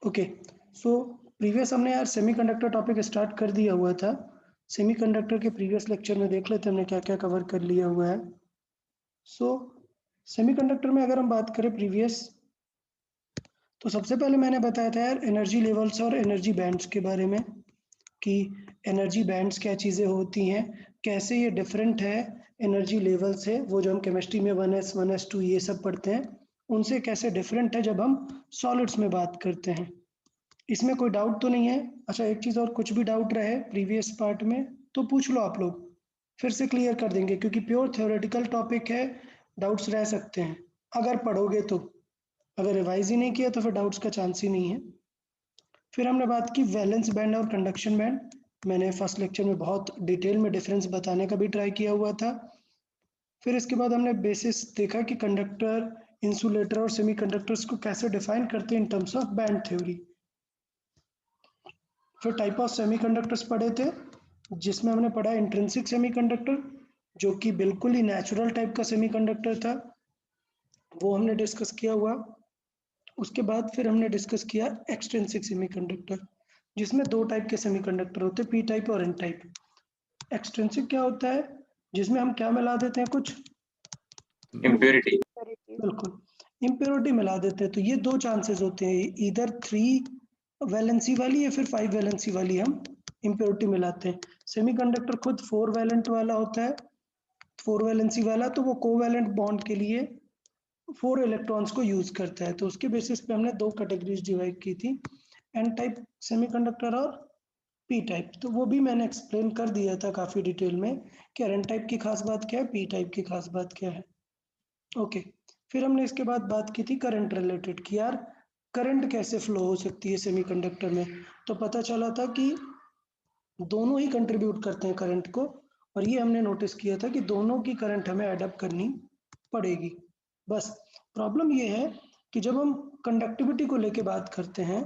Okay, so previous हमने यार semiconductor topic start कर दिया हुआ था। सेमीकंडक्टर के प्रीवियस लेक्चर में देख लेते हैं हमने क्या-क्या कवर कर लिया हुआ है। सो सेमीकंडक्टर में अगर हम बात करें प्रीवियस, तो सबसे पहले मैंने बताया था यार एनर्जी लेवल्स और एनर्जी बैंड्स के बारे में कि एनर्जी बैंड्स क्या चीज़ें होती हैं, कैसे ये डिफरेंट है एनर्जी लेवल से, वो जो हम केमिस्ट्री में 1s, 1s2 ये सब पढ़ते हैं, उनसे कैसे डिफरेंट है जब हम सॉलिड्स में बात करते हैं। इसमें कोई डाउट तो नहीं है? अच्छा, एक चीज़ और, कुछ भी डाउट रहे प्रीवियस पार्ट में तो पूछ लो आप लोग, फिर से क्लियर कर देंगे क्योंकि प्योर थ्योरेटिकल टॉपिक है, डाउट्स रह सकते हैं अगर पढ़ोगे तो। अगर रिवाइज ही नहीं किया तो फिर डाउट्स का चांस ही नहीं है। फिर हमने बात की वैलेंस बैंड और कंडक्शन बैंड। मैंने फर्स्ट लेक्चर में बहुत डिटेल में डिफरेंस बताने का भी ट्राई किया हुआ था। फिर इसके बाद हमने बेसिस देखा कि कंडक्टर, इंसुलेटर और सेमीकंडक्टर्स को कैसे डिफाइन करते हैं in terms of band theory. फिर टाइप ऑफ सेमीकंडक्टर्स पढ़े थे, जिसमें हमने पढ़ा इंट्रिंसिक सेमीकंडक्टर, जो कि बिल्कुल ही नेचुरल टाइप का सेमीकंडक्टर था, वो हमने डिस्कस किया हुआ। उसके बाद फिर हमने डिस्कस किया एक्सट्रिंसिक सेमीकंडक्टर, जिसमें दो टाइप के सेमीकंडक्टर होते हैं, पी टाइप और एन टाइप। एक्सट्रिंसिक क्या होता है? जिसमें हम क्या मिला देते हैं, कुछ इम्प्योरिटी। बिल्कुल इम्प्योरिटी मिला देते हैं। तो ये दो चांसेस होते हैं, इधर 3 वैलेंसी वाली या फिर 5 वैलेंसी वाली हम इम्प्योरिटी मिलाते हैं। सेमीकंडक्टर खुद 4 वैलेंट वाला होता है, 4 वैलेंसी वाला, तो वो कोवैलेंट बॉन्ड के लिए 4 इलेक्ट्रॉन्स को यूज करता है। तो उसके बेसिस पे हमने दो कैटेगरीज डिवाइड की थी, एन टाइप सेमीकंडक्टर और पी टाइप। तो वो भी मैंने एक्सप्लेन कर दिया था काफ़ी डिटेल में कि एन टाइप की खास बात क्या है, पी टाइप की खास बात क्या है। ओके, फिर हमने इसके बाद बात की थी करंट रिलेटेड कि यार करंट कैसे फ्लो हो सकती है सेमीकंडक्टर में। तो पता चला था कि दोनों ही कंट्रीब्यूट करते हैं करंट को, और ये हमने नोटिस किया था कि दोनों की करंट हमें अडॉप्ट करनी पड़ेगी। बस प्रॉब्लम ये है कि जब हम कंडक्टिविटी को लेके बात करते हैं,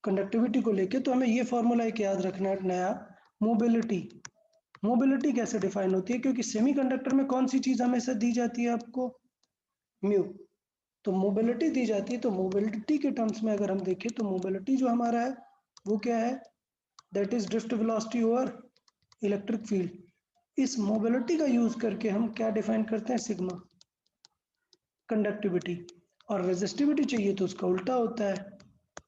कंडक्टिविटी को लेके, तो हमें ये फॉर्मूला एक याद रखना है नया, मोबिलिटी। मोबिलिटी कैसे डिफाइन होती है? क्योंकि सेमीकंडक्टर में कौन सी चीज हमेशा दी जाती है आपको? म्यू। तो मोबिलिटी दी जाती है, तो मोबिलिटी के टर्म्स में अगर हम देखें तो मोबिलिटी जो हमारा है वो क्या है? That is drift velocity over electric field. इस मोबिलिटी का यूज करके हम क्या डिफाइन करते हैं? Sigma conductivity. और रेजिस्टिविटी चाहिए तो उसका उल्टा होता है।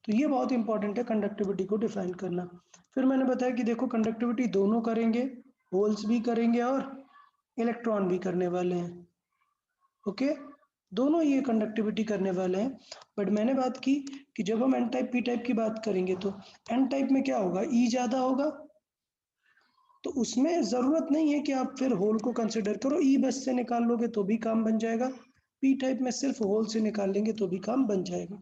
तो ये बहुत इंपॉर्टेंट है कंडक्टिविटी को डिफाइन करना। फिर मैंने बताया कि देखो कंडक्टिविटी दोनों करेंगे, होल्स भी करेंगे और इलेक्ट्रॉन भी करने वाले हैं। ओके, दोनों ये कंडक्टिविटी करने वाले हैं। बट मैंने बात की कि जब हम एन टाइप पी टाइप की बात करेंगे तो एन टाइप में क्या होगा? ई ज़्यादा होगा, तो उसमें ज़रूरत नहीं है कि आप फिर होल को कंसिडर करो, ई बस से निकाल लोगे तो भी काम बन जाएगा। पी टाइप में सिर्फ होल से निकाल लेंगे तो भी काम बन जाएगा।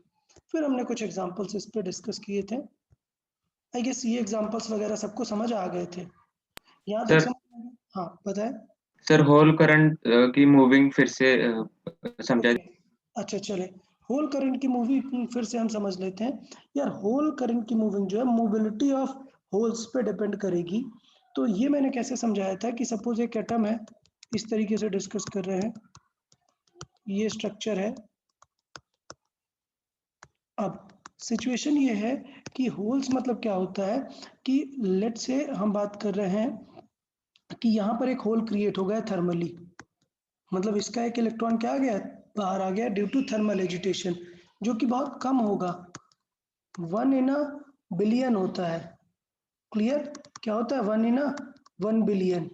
फिर हमने कुछ एग्जांपल्स इस पे डिस्कस किए थे। आई गेस ये एग्जांपल्स वगैरह सबको समझ आ गए थे यहाँ तक? सर समझ? हाँ बताएं। सर होल करंट की मूविंग फिर से समझा। ओके, अच्छा चले, होल करंट की मूविंग फिर से हम समझ लेते हैं। यार होल करंट की मूविंग जो है मोबिलिटी ऑफ होल्स पे डिपेंड करेगी। तो ये मैंने कैसे समझाया था कि सपोज एक एटम है, इस तरीके से डिस्कस कर रहे हैं, ये स्ट्रक्चर है। अब सिचुएशन ये है कि होल्स मतलब क्या होता है कि लेट से हम बात कर रहे हैं कि यहाँ पर एक होल क्रिएट हो गया थर्मली, मतलब इसका एक इलेक्ट्रॉन क्या आ गया? बाहर आ गया ड्यू टू थर्मल एजिटेशन, जो कि बहुत कम होगा, 1 इन अ बिलियन होता है। क्लियर? क्या होता है? 1 इन अ 1 बिलियन।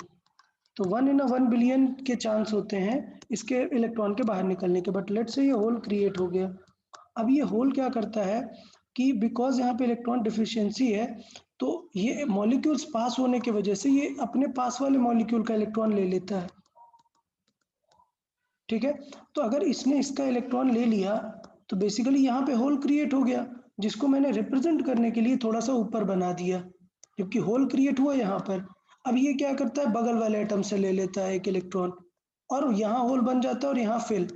तो 1 इन अ 1 बिलियन के चांस होते हैं इसके इलेक्ट्रॉन के बाहर निकलने के। बट लेट से ये होल क्रिएट हो गया। अब ये होल क्या करता है कि बिकॉज यहाँ पे इलेक्ट्रॉन डिफिशियंसी है, तो ये मॉलिक्यूल्स पास होने की वजह से ये अपने पास वाले मॉलिक्यूल का इलेक्ट्रॉन ले लेता है। ठीक है, तो अगर इसने इसका इलेक्ट्रॉन ले लिया तो बेसिकली यहाँ पे होल क्रिएट हो गया, जिसको मैंने रिप्रेजेंट करने के लिए थोड़ा सा ऊपर बना दिया, जबकि होल क्रिएट हुआ यहाँ पर। अब ये क्या करता है? बगल वाले एटम से ले लेता है एक इलेक्ट्रॉन, और यहाँ होल बन जाता है और यहाँ फिल।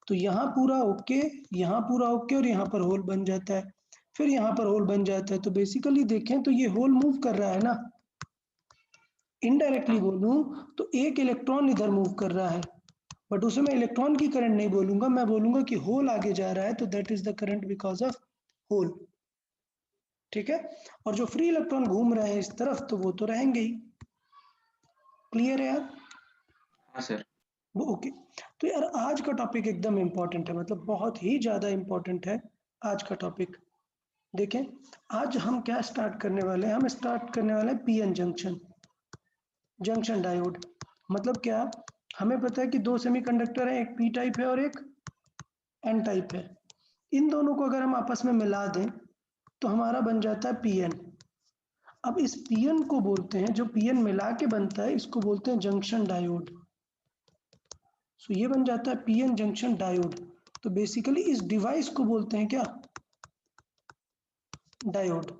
तो यहाँ पूरा ओके, यहाँ पूरा ओके, और यहाँ पर होल बन जाता है, फिर यहाँ पर होल बन जाता है। तो बेसिकली देखें तो ये होल मूव कर रहा है ना, इनडायरेक्टली बोलूं तो एक इलेक्ट्रॉन इधर मूव कर रहा है, बट उसे मैं इलेक्ट्रॉन की करंट नहीं बोलूंगा, मैं बोलूंगा कि होल आगे जा रहा है, तो that is the current because of hole. ठीक है, और जो फ्री इलेक्ट्रॉन घूम रहे हैं इस तरफ तो वो तो रहेंगे ही। क्लियर है यार? हाँ सर। वो ओके। तो यार आज का टॉपिक एकदम इम्पोर्टेंट है, मतलब बहुत ही ज़्यादा इम्पोर्टेंट है आज का टॉपिक। देखें, आज हम क्या स्टार्ट करने वाले हैं, हम स्टार्ट करने वाले हैं पीएन जंक्शन, जंक्शन डायोड। मतलब क्या, हमें पता है कि दो सेमीकंडक्टर हैं, एक पी टाइप है और एक एन टाइप है। इन दोनों को अगर हम आपस में मिला दें तो हमारा बन जाता है पीएन। अब इस पीएन को बोलते हैं, जो पीएन मिला के बनता है इसको बोलते हैं जंक्शन डायोड। सो ये बन जाता है पीएन जंक्शन डायोड। तो बेसिकली इस डिवाइस को बोलते हैं क्या, डायोड।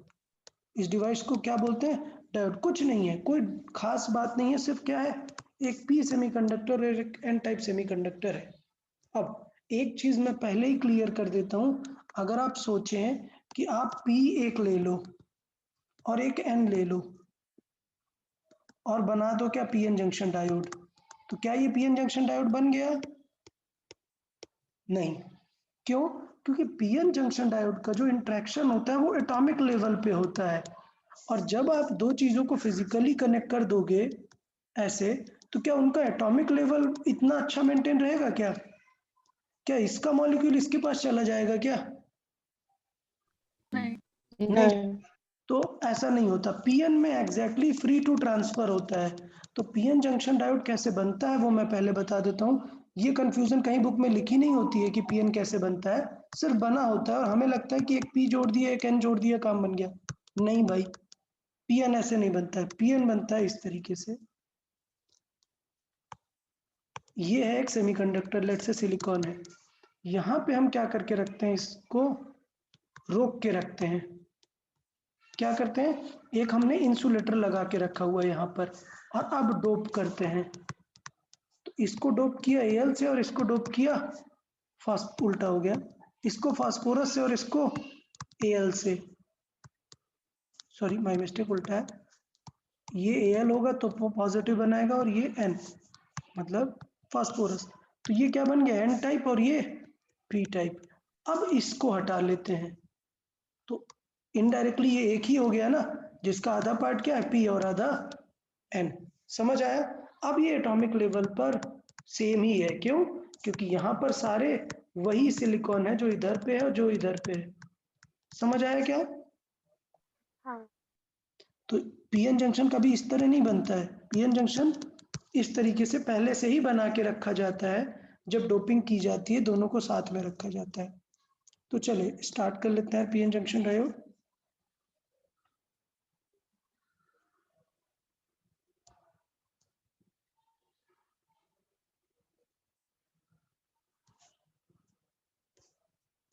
इस डिवाइस को क्या बोलते हैं, डायोड। कुछ नहीं है, कोई खास बात नहीं है, सिर्फ क्या है, एक पी सेमीकंडक्टर और एक एन टाइप सेमीकंडक्टर है। अब एक चीज मैं पहले ही क्लियर कर देता हूं, अगर आप सोचें कि आप पी एक ले लो और एक एन ले लो और बना दो क्या पीएन जंक्शन डायोड, तो क्या ये पीएन जंक्शन डायोड बन गया? नहीं। क्यों? क्योंकि पीएन जंक्शन डायोड का जो इंटरेक्शन होता है वो एटॉमिक लेवल पे होता है, और जब आप दो चीजों को फिजिकली कनेक्ट कर दोगे ऐसे, तो क्या उनका एटॉमिक लेवल इतना अच्छा मेंटेन रहेगा क्या? क्या इसका मॉलिक्यूल इसके पास चला जाएगा क्या? नहीं। तो ऐसा नहीं होता, पीएन में एग्जैक्टली फ्री टू ट्रांसफर होता है। तो पीएन जंक्शन डायोड कैसे बनता है वो मैं पहले बता देता हूँ। ये कंफ्यूजन कहीं बुक में लिखी नहीं होती है कि पीएन कैसे बनता है, सिर्फ बना होता है और हमें लगता है कि एक पी जोड़ दिया एक एन जोड़ दिया काम बन गया। नहीं भाई, पीएन ऐसे नहीं बनता है। पीएन बनता है इस तरीके से। ये है एक सेमीकंडक्टर, लेट से सिलिकॉन है, यहाँ पे हम क्या करके रखते हैं, इसको रोक के रखते हैं। क्या करते हैं, एक हमने इंसुलेटर लगा के रखा हुआ है यहाँ पर, और अब डोप करते हैं। तो इसको डोप किया एल से और इसको डोप किया फास्ट, उल्टा हो गया, इसको फास्फोरस से और इसको एल से, सॉरी माय मिस्टेक, उल्टा है। ये एल होगा तो पॉजिटिव बनाएगा और ये एन, मतलब फास्फोरस। तो ये क्या बन गया, एन टाइप और ये पी टाइप। अब इसको हटा लेते हैं तो इनडायरेक्टली ये एक ही हो गया ना, जिसका आधा पार्ट क्या है, पी और आधा एन। समझ आया? अब ये एटॉमिक लेवल पर सेम ही है, क्यों? क्योंकि यहाँ पर सारे वही सिलिकॉन है जो इधर पे है और जो इधर पे है। समझ आया क्या? हाँ। तो पीएन जंक्शन कभी इस तरह नहीं बनता है, पीएन जंक्शन इस तरीके से पहले से ही बना के रखा जाता है, जब डोपिंग की जाती है दोनों को साथ में रखा जाता है। तो चले स्टार्ट कर लेते हैं पीएन जंक्शन डायोड।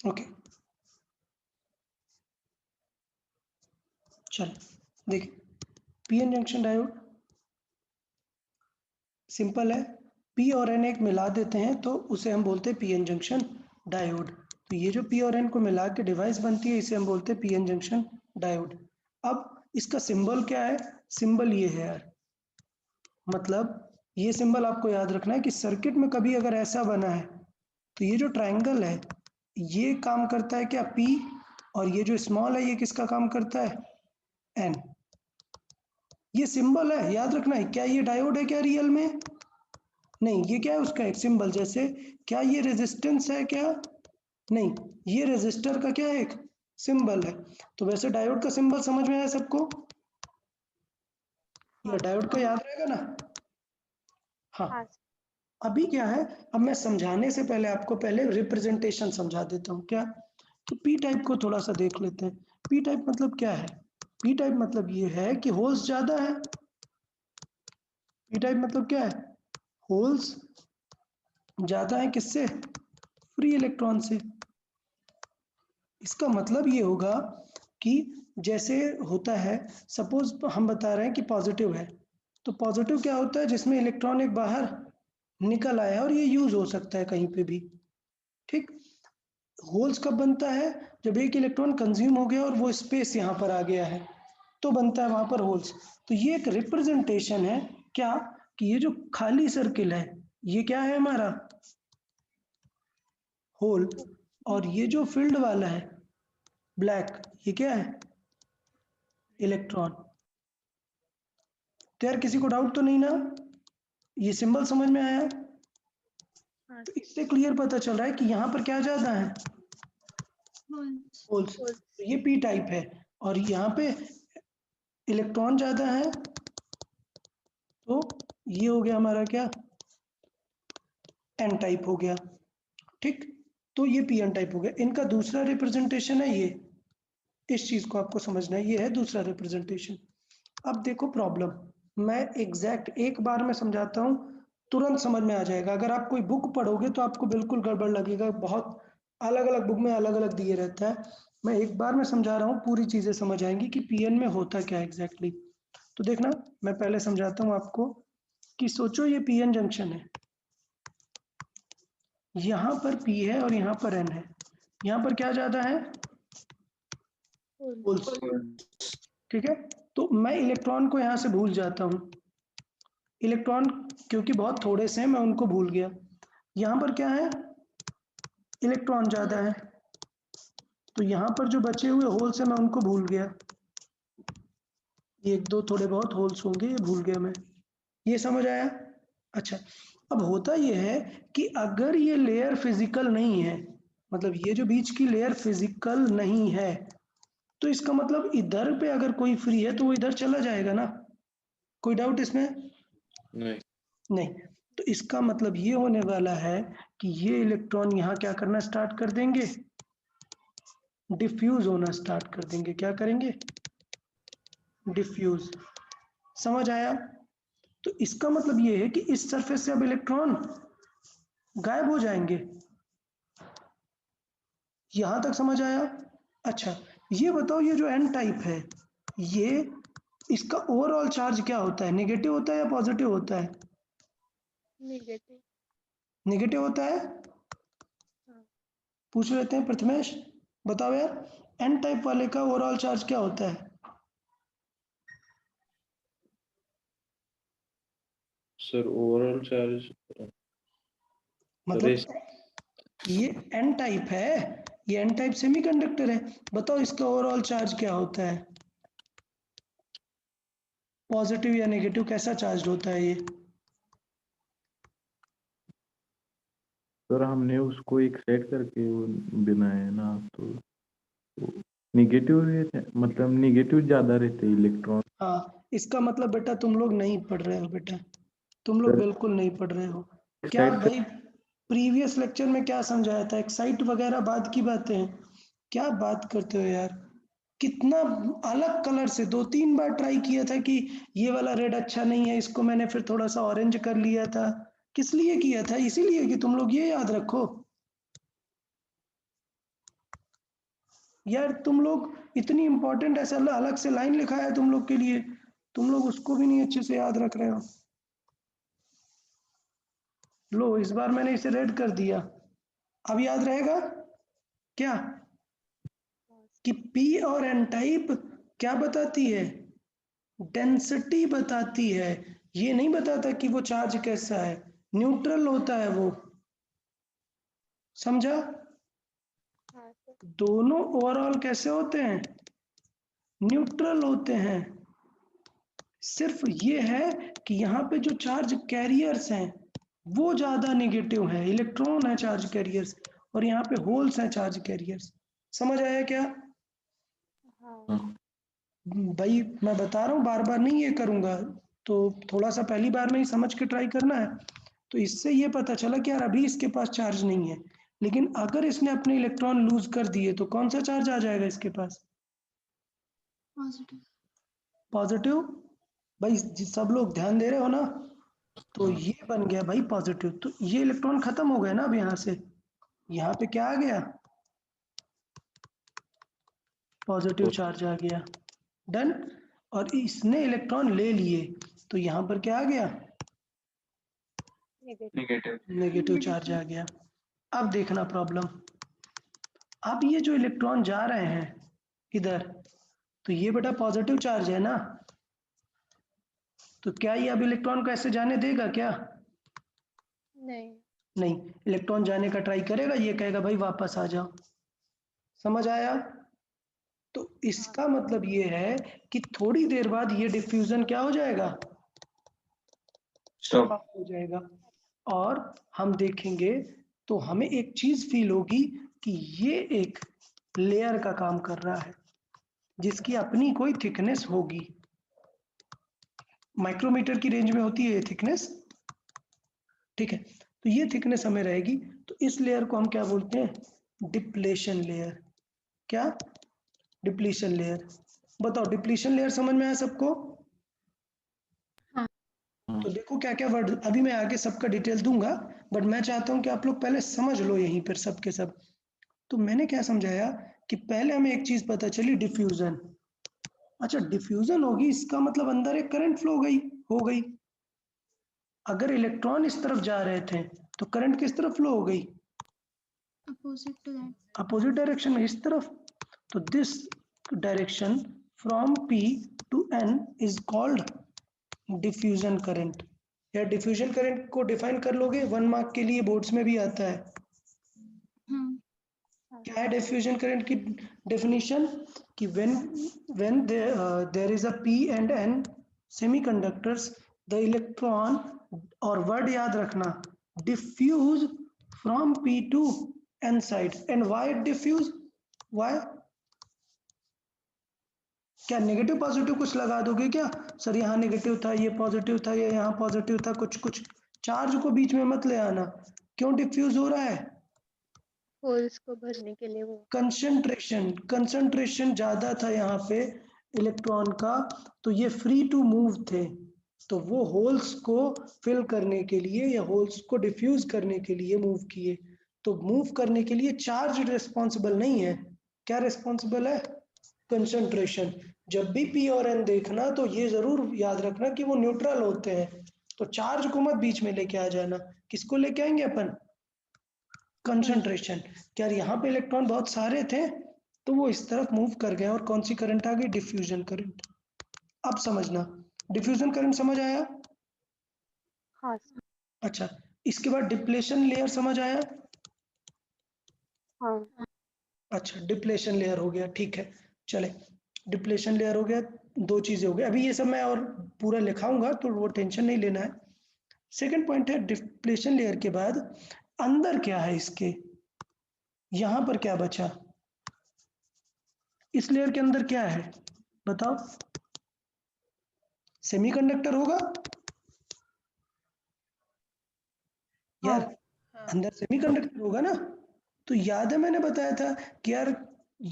ओके, चल देखिए, पीएन जंक्शन डायोड सिंपल है, पी और एन एक मिला देते हैं तो उसे हम बोलते हैं पीएन जंक्शन डायोड। तो ये जो पी और एन को मिला के डिवाइस बनती है इसे हम बोलते हैं पीएन जंक्शन डायोड। अब इसका सिंबल क्या है, सिंबल ये है यार, मतलब ये सिंबल आपको याद रखना है कि सर्किट में कभी अगर ऐसा बना है तो ये जो ट्रायंगल है ये काम करता है क्या, पी, और ये जो स्मॉल है ये किसका काम करता है, एन। ये सिंबल है, याद रखना है। क्या ये डायोड है क्या रियल में? नहीं, ये क्या है, उसका एक सिंबल। जैसे क्या ये रेजिस्टेंस है क्या? नहीं, ये रेजिस्टर का क्या है, एक सिंबल है। तो वैसे डायोड का सिंबल समझ में आया सबको? ये डायोड का याद रहेगा ना? हाँ। हाँ। अभी क्या है, अब मैं समझाने से पहले आपको पहले रिप्रेजेंटेशन समझा देता हूँ। क्या? तो पी टाइप को थोड़ा सा देख लेते हैं। पी टाइप मतलब क्या है? पी टाइप मतलब ये है कि होल्स ज्यादा है। पी टाइप मतलब क्या है, होल्स ज्यादा है किससे, फ्री इलेक्ट्रॉन से। इसका मतलब ये होगा कि जैसे होता है, सपोज हम बता रहे हैं कि पॉजिटिव है, तो पॉजिटिव क्या होता है, जिसमें इलेक्ट्रॉन एक बाहर निकल आया और ये यूज हो सकता है कहीं पे भी। ठीक। होल्स कब बनता है, जब एक इलेक्ट्रॉन कंज्यूम हो गया और वो स्पेस यहाँ पर आ गया है तो बनता है वहां पर होल्स। तो ये एक रिप्रेजेंटेशन है क्या, कि ये जो खाली सर्किल है ये क्या है हमारा, होल, और ये जो फील्ड वाला है ब्लैक, ये क्या है, इलेक्ट्रॉन। तो यार किसी को डाउट तो नहीं ना, ये सिंबल समझ में आया? हाँ तो इससे क्लियर पता चल रहा है कि यहाँ पर क्या ज्यादा है, होल्स होल्स। तो ये पी टाइप है और यहाँ पे इलेक्ट्रॉन ज्यादा है, तो ये हो गया हमारा क्या, एन टाइप हो गया। ठीक, तो ये पी एन टाइप हो गया। इनका दूसरा रिप्रेजेंटेशन है ये, इस चीज को आपको समझना है, ये है दूसरा रिप्रेजेंटेशन। अब देखो प्रॉब्लम, मैं एग्जैक्ट एक बार में समझाता हूँ, तुरंत समझ में आ जाएगा। अगर आप कोई बुक पढ़ोगे तो आपको बिल्कुल गड़बड़ लगेगा, बहुत अलग अलग बुक में अलग अलग दिए रहता है। मैं एक बार में समझा रहा हूँ, पूरी चीजें समझ आएंगी कि पीएन में होता क्या एग्जैक्टली। तो देखना, मैं पहले समझाता हूँ आपको कि सोचो ये पीएन जंक्शन है, यहाँ पर पी है और यहाँ पर एन है। यहाँ पर क्या ज्यादा है, होल्स। ठीक है, तो मैं इलेक्ट्रॉन को यहाँ से भूल जाता हूँ, इलेक्ट्रॉन क्योंकि बहुत थोड़े से हैं मैं उनको भूल गया। यहाँ पर क्या है, इलेक्ट्रॉन ज्यादा है, तो यहाँ पर जो बचे हुए होल्स हैं मैं उनको भूल गया, ये एक दो थोड़े बहुत होल्स होंगे, ये भूल गया मैं। ये समझ आया? अच्छा, अब होता ये है कि अगर ये लेयर फिजिकल नहीं है, मतलब ये जो बीच की लेयर फिजिकल नहीं है, तो इसका मतलब इधर पे अगर कोई फ्री है तो वो इधर चला जाएगा ना। कोई डाउट इसमें? नहीं। नहीं। तो इसका मतलब ये होने वाला है कि ये इलेक्ट्रॉन यहाँ क्या करना स्टार्ट कर देंगे, डिफ्यूज होना स्टार्ट कर देंगे। क्या करेंगे, डिफ्यूज। समझ आया? तो इसका मतलब ये है कि इस सरफेस से अब इलेक्ट्रॉन गायब हो जाएंगे। यहां तक समझ आया? अच्छा, ये बताओ, ये जो एन टाइप है, ये इसका ओवरऑल चार्ज क्या होता है, नेगेटिव होता है या पॉजिटिव होता है? नेगेटिव। नेगेटिव होता है। हाँ पूछ लेते हैं प्रथमेश, बताओ यार, एन टाइप वाले का ओवरऑल चार्ज क्या होता है? सर ओवरऑल चार्ज मतलब ये एन टाइप है, ये एन टाइप सेमीकंडक्टर है, बताओ इसका ओवरऑल चार्ज क्या होता है, पॉजिटिव या नेगेटिव, कैसा चार्ज होता है ये? सर हमने उसको एक सेट करके वो बनाया है ना, तो निगेटिव रहते, मतलब निगेटिव ज्यादा रहते इलेक्ट्रॉन। हाँ, इसका मतलब बेटा तुम लोग नहीं पढ़ रहे हो, बेटा तुम लोग सर बिल्कुल नहीं पढ़ रहे हो। क्या एक्साइट भाई, प्रीवियस लेक्चर में क्या समझाया था, एक्साइट वगैरह बाद की बातें हैं, क्या बात करते हो यार। कितना अलग कलर से 2-3 बार ट्राई किया था कि ये वाला रेड अच्छा नहीं है, इसको मैंने फिर थोड़ा सा ऑरेंज कर लिया था। किस लिए किया था? इसीलिए कि तुम लोग ये याद रखो। यार तुम लोग इतनी इंपॉर्टेंट ऐसा अलग से लाइन लिखा है तुम लोग के लिए, तुम लोग उसको भी नहीं अच्छे से याद रख रहे हो। लो, इस बार मैंने इसे रेड कर दिया, अब याद रहेगा क्या कि पी और एन टाइप क्या बताती है, डेंसिटी बताती है। ये नहीं बताता कि वो चार्ज कैसा है, न्यूट्रल होता है वो। समझा? हाँ सर। दोनों ओवरऑल कैसे होते हैं, न्यूट्रल होते हैं। सिर्फ ये है कि यहाँ पे जो चार्ज कैरियर्स हैं वो ज्यादा नेगेटिव है, इलेक्ट्रॉन है चार्ज कैरियर्स, और यहाँ पे होल्स हैं चार्ज कैरियर्स। समझ आया क्या? हाँ भाई मैं बता रहा हूँ, बार बार नहीं ये करूंगा, तो थोड़ा सा पहली बार में ही समझ के ट्राई करना है। तो इससे ये पता चला कि यार अभी इसके पास चार्ज नहीं है, लेकिन अगर इसने अपने इलेक्ट्रॉन लूज कर दिए तो कौन सा चार्ज आ जाएगा इसके पास, पॉजिटिव। पॉजिटिव। भाई सब लोग ध्यान दे रहे हो ना? तो ये बन गया भाई पॉजिटिव, तो ये इलेक्ट्रॉन खत्म हो गया ना अब यहाँ से, यहाँ पे क्या आ गया, पॉजिटिव चार्ज आ गया। डन। और इसने इलेक्ट्रॉन ले लिए, तो यहाँ पर क्या आ गया, नेगेटिव। नेगेटिव। नेगेटिव चार्ज आ गया। अब देखना प्रॉब्लम, अब ये जो इलेक्ट्रॉन जा रहे हैं इधर, तो ये बेटा पॉजिटिव चार्ज है ना, तो क्या ये अब इलेक्ट्रॉन को ऐसे जाने देगा क्या? नहीं। नहीं, इलेक्ट्रॉन जाने का ट्राई करेगा, ये कहेगा भाई वापस आ जाओ। समझ आया? तो इसका मतलब ये है कि थोड़ी देर बाद ये डिफ्यूजन क्या हो जाएगा, स्टॉप। हो जाएगा। और हम देखेंगे तो हमें एक चीज फील होगी कि ये एक लेयर का काम कर रहा है जिसकी अपनी कोई थिकनेस होगी, माइक्रोमीटर की रेंज में होती है ये थिकनेस, ठीक है। तो ये थिकनेस हमें रहेगी, तो इस लेयर को हम क्या बोलते हैं, डिप्लेशन लेयर। क्या, डिप्लीशन लेयर। बताओ डिप्लीशन लेयर समझ में आया सबको? हाँ। तो देखो क्या क्या वर्ड, अभी मैं आगे सबका डिटेल दूंगा, बट मैं चाहता हूं कि आप लोग पहले समझ लो यहीं पर सब के सब। तो मैंने क्या समझाया कि पहले हमें एक चीज पता चली, डिफ्यूजन। अच्छा, डिफ्यूजन होगी इसका मतलब अंदर एक करंट फ्लो हो गई। अगर इलेक्ट्रॉन इस तरफ जा रहे थे तो करंट किस तरफ फ्लो हो गई, opposite to that. Opposite direction में, इस तरफ। तो this direction from P to N is called diffusion current. या डिफ्यूजन करंट को डिफाइन कर लोगे, 1 मार्क के लिए बोर्ड्स में भी आता है। क्या है डिफ्यूजन करंट की डेफिनेशन? कि when there is a P and N semiconductors, the electron, और वर्ड याद रखना, diffuse from P to N side. And why it diffuse? Why? क्या नेगेटिव पॉजिटिव कुछ लगा दोगे क्या, सर यहाँ नेगेटिव था, ये पॉजिटिव था, ये यहाँ पॉजिटिव था, कुछ कुछ चार्ज को बीच में मत ले आना। क्यों डिफ्यूज हो रहा है? होल्स को भरने के लिए वो। कंसंट्रेशन ज्यादा था यहाँ पे इलेक्ट्रॉन का, तो ये फ्री टू मूव थे, तो वो होल्स को फिल करने के लिए या होल्स को डिफ्यूज करने के लिए मूव किए। तो मूव करने के लिए चार्ज रिस्पॉन्सिबल नहीं है, क्या रिस्पॉन्सिबल है, कंसंट्रेशन। जब भी P और N देखना तो ये जरूर याद रखना कि वो न्यूट्रल होते हैं, तो चार्ज को मत बीच में लेके आ जाना। किसको लेके आएंगे अपन, कंसंट्रेशन। क्या यहाँ पे इलेक्ट्रॉन बहुत सारे थे तो वो इस तरफ मूव कर गए और कौन सी करंट आ गई, डिफ्यूजन करंट। अब समझना, डिफ्यूजन करंट समझ आया? हाँ। अच्छा, इसके बाद डिप्लेशन लेयर समझ आया? हाँ। अच्छा, डिप्लेशन लेयर हो गया, ठीक है। चले, डिप्लेशन लेयर हो गया, दो चीजें हो गई। अभी ये सब मैं और पूरा लिखाऊंगा तो वो टेंशन नहीं लेना है। सेकंड पॉइंट है, डिप्लेशन लेयर के बाद अंदर क्या है इसके, यहां पर क्या बचा, इस लेयर के अंदर क्या है बताओ, सेमीकंडक्टर होगा यार, अंदर सेमीकंडक्टर होगा ना। तो याद है मैंने बताया था कि यार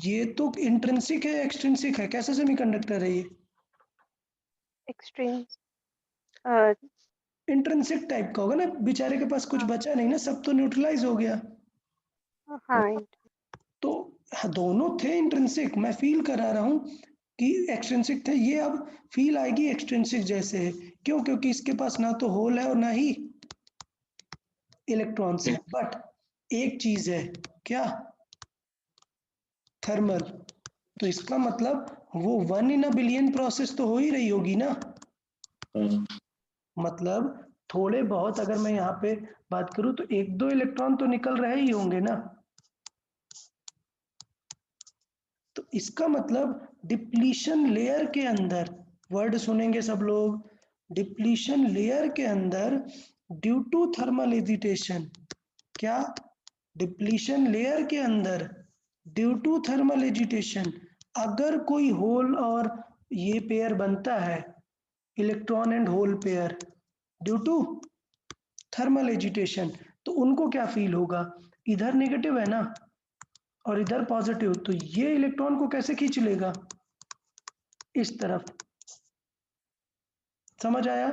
ये तो इंट्रिंसिक है एक्सट्रिंसिक है, कैसा सेमीकंडक्टर है ये, एक्सट्रीम। इंट्रिंसिक टाइप का होगा ना, बेचारे के पास कुछ बचा नहीं ना, सब तो न्यूट्रलाइज हो गया। हाँ। तो दोनों थे इंट्रिंसिक, मैं फील करा रहा हूँ कि एक्सट्रिंसिक थे, ये अब फील आएगी एक्सट्रिंसिक जैसे है। क्यों? क्योंकि इसके पास ना तो होल है और ना ही इलेक्ट्रॉन्स है। बट एक चीज है, क्या, थर्मल। तो इसका मतलब वो 1 in a billion प्रोसेस तो हो ही रही होगी ना। मतलब थोड़े बहुत अगर मैं यहाँ पे बात करूं तो 1-2 इलेक्ट्रॉन तो निकल रहे ही होंगे ना। तो इसका मतलब डिप्लीशन लेयर के अंदर, वर्ड सुनेंगे सब लोग, डिप्लीशन लेयर के अंदर ड्यू टू थर्मल एजिटेशन, क्या, डिप्लीशन लेयर के अंदर ड्यू टू थर्मल एजिटेशन, अगर कोई होल और ये पेयर बनता है, electron and hole pair, due to thermal agitation, तो उनको क्या फील होगा, इधर नेगेटिव है ना और इधर पॉजिटिव, तो ये इलेक्ट्रॉन को कैसे खींच लेगा, इस तरफ। समझ आया?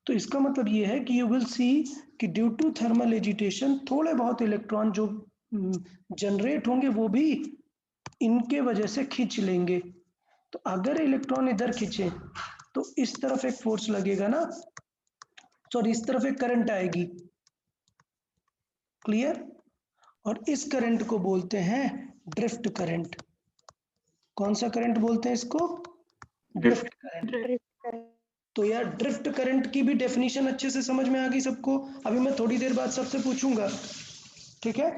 तो इसका मतलब ये है कि यू विल सी कि ड्यू टू थर्मल एजिटेशन थोड़े बहुत इलेक्ट्रॉन जो जनरेट होंगे वो भी इनके वजह से खींच लेंगे। तो अगर इलेक्ट्रॉन इधर खींचे तो इस तरफ एक फोर्स लगेगा ना, सॉरी इस तरफ एक करंट आएगी, क्लियर। और इस करंट को बोलते हैं ड्रिफ्ट करंट। कौन सा करंट बोलते हैं इसको, ड्रिफ्ट करंट। तो यार ड्रिफ्ट करंट की भी डेफिनेशन अच्छे से समझ में आ गई सबको? अभी मैं थोड़ी देर बाद सबसे पूछूंगा, ठीक है।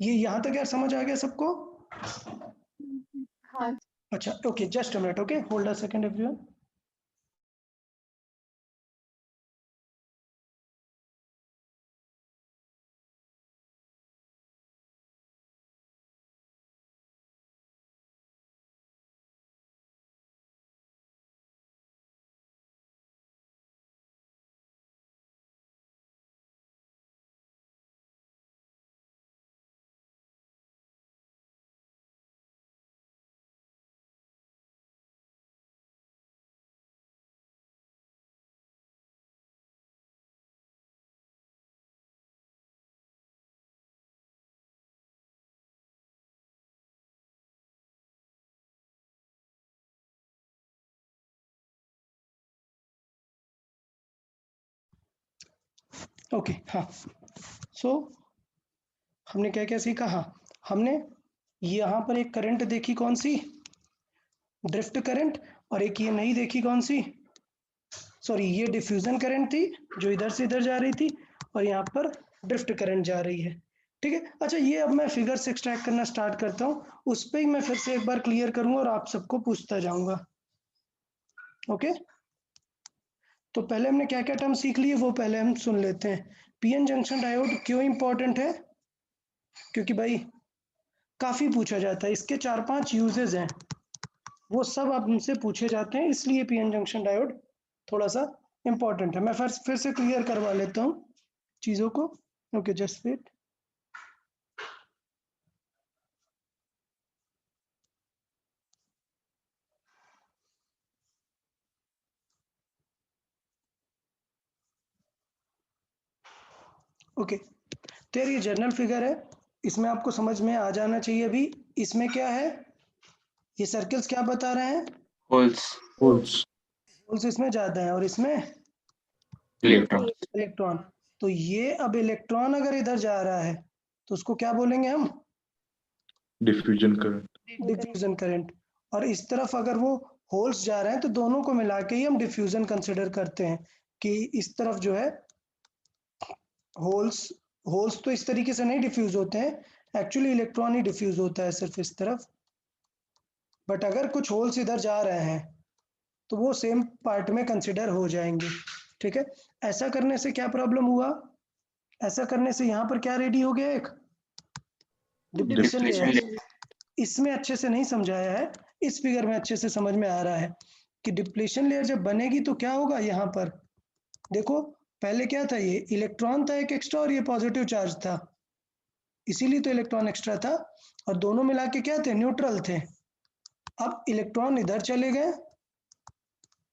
ये यहां तक यार समझ आ गया सबको? हाँ अच्छा, okay, just a minute, okay, hold a second everyone. Okay, हाँ, सो हमने क्या क्या सीखा? हाँ, हमने यहाँ पर एक करंट देखी, कौन सी? Drift current. और एक ये नहीं देखी, कौन सी? सॉरी, ये डिफ्यूजन करंट थी जो इधर से इधर जा रही थी, और यहाँ पर ड्रिफ्ट करंट जा रही है। ठीक है, अच्छा, ये अब मैं फिगर से एक्सट्रैक्ट करना स्टार्ट करता हूँ, उस पर ही मैं फिर से एक बार क्लियर करूंगा और आप सबको पूछता जाऊंगा। ओके, तो पहले हमने क्या क्या टर्म सीख लिए वो पहले हम सुन लेते हैं। पीएन जंक्शन डायोड क्यों इंपॉर्टेंट है? क्योंकि भाई काफी पूछा जाता है, इसके 4-5 यूजेस हैं, वो सब आप हमसे पूछे जाते हैं, इसलिए पीएन जंक्शन डायोड थोड़ा सा इंपॉर्टेंट है। मैं फिर से क्लियर करवा लेता हूँ चीजों को। Okay, just wait. ओके, तो यार ये जर्नल फिगर है, इसमें आपको समझ में आ जाना चाहिए। अभी इसमें क्या है, ये सर्कल्स क्या बता रहे हैं? होल्स, होल्स इसमें ज्यादा है और इसमें इलेक्ट्रॉन, इलेक्ट्रॉन। तो ये अब इलेक्ट्रॉन अगर इधर जा रहा है तो उसको क्या बोलेंगे हम? Diffusion current. Diffusion current. और इस तरफ अगर वो होल्स जा रहे हैं तो दोनों को मिला के ही हम डिफ्यूजन कंसिडर करते हैं कि इस तरफ जो है होल्स होल्स तो इस तरीके से नहीं डिफ्यूज होते हैं, एक्चुअली इलेक्ट्रॉन ही डिफ्यूज होता है सिर्फ इस तरफ। बट अगर कुछ होल्स इधर जा रहे हैं तो वो सेम पार्ट में कंसिडर हो जाएंगे। ठीक है, ऐसा करने से क्या प्रॉब्लम हुआ? ऐसा करने से यहाँ पर क्या रेडी हो गया? एक डिप्लीशन डिप्लीशन लेयर। इसमें अच्छे से नहीं समझाया है, इस फिगर में अच्छे से समझ में आ रहा है कि डिप्लीशन लेयर जब बनेगी तो क्या होगा। यहाँ पर देखो, पहले क्या था, ये इलेक्ट्रॉन था एक एक्स्ट्रा और ये पॉजिटिव चार्ज था, इसीलिए तो इलेक्ट्रॉन एक्स्ट्रा था, और दोनों मिला के क्या थे? न्यूट्रल थे। अब इलेक्ट्रॉन इधर चले गए,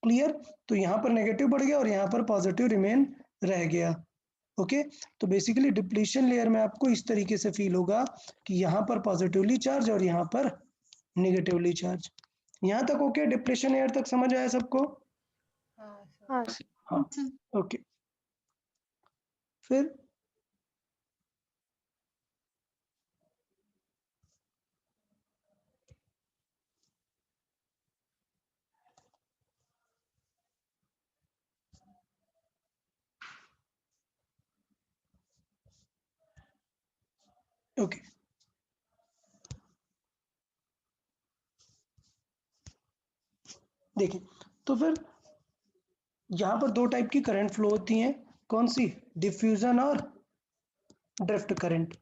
क्लियर? तो यहाँ पर नेगेटिव बढ़ गया और यहाँ पर पॉजिटिव रिमेन रह गया। ओके, तो बेसिकली डिप्लीशन लेयर में आपको इस तरीके से फील होगा कि यहाँ पर पॉजिटिवली चार्ज और यहाँ पर नेगेटिवली चार्ज। यहाँ तक ओके? डिप्लीशन लेयर तक समझ आया सबको? हाँ हाँ, ओके। फिर ओके, देखिए, तो फिर यहाँ पर दो टाइप की करंट फ्लो होती हैं, कौन सी? डिफ्यूजन और ड्रिफ्ट करंट।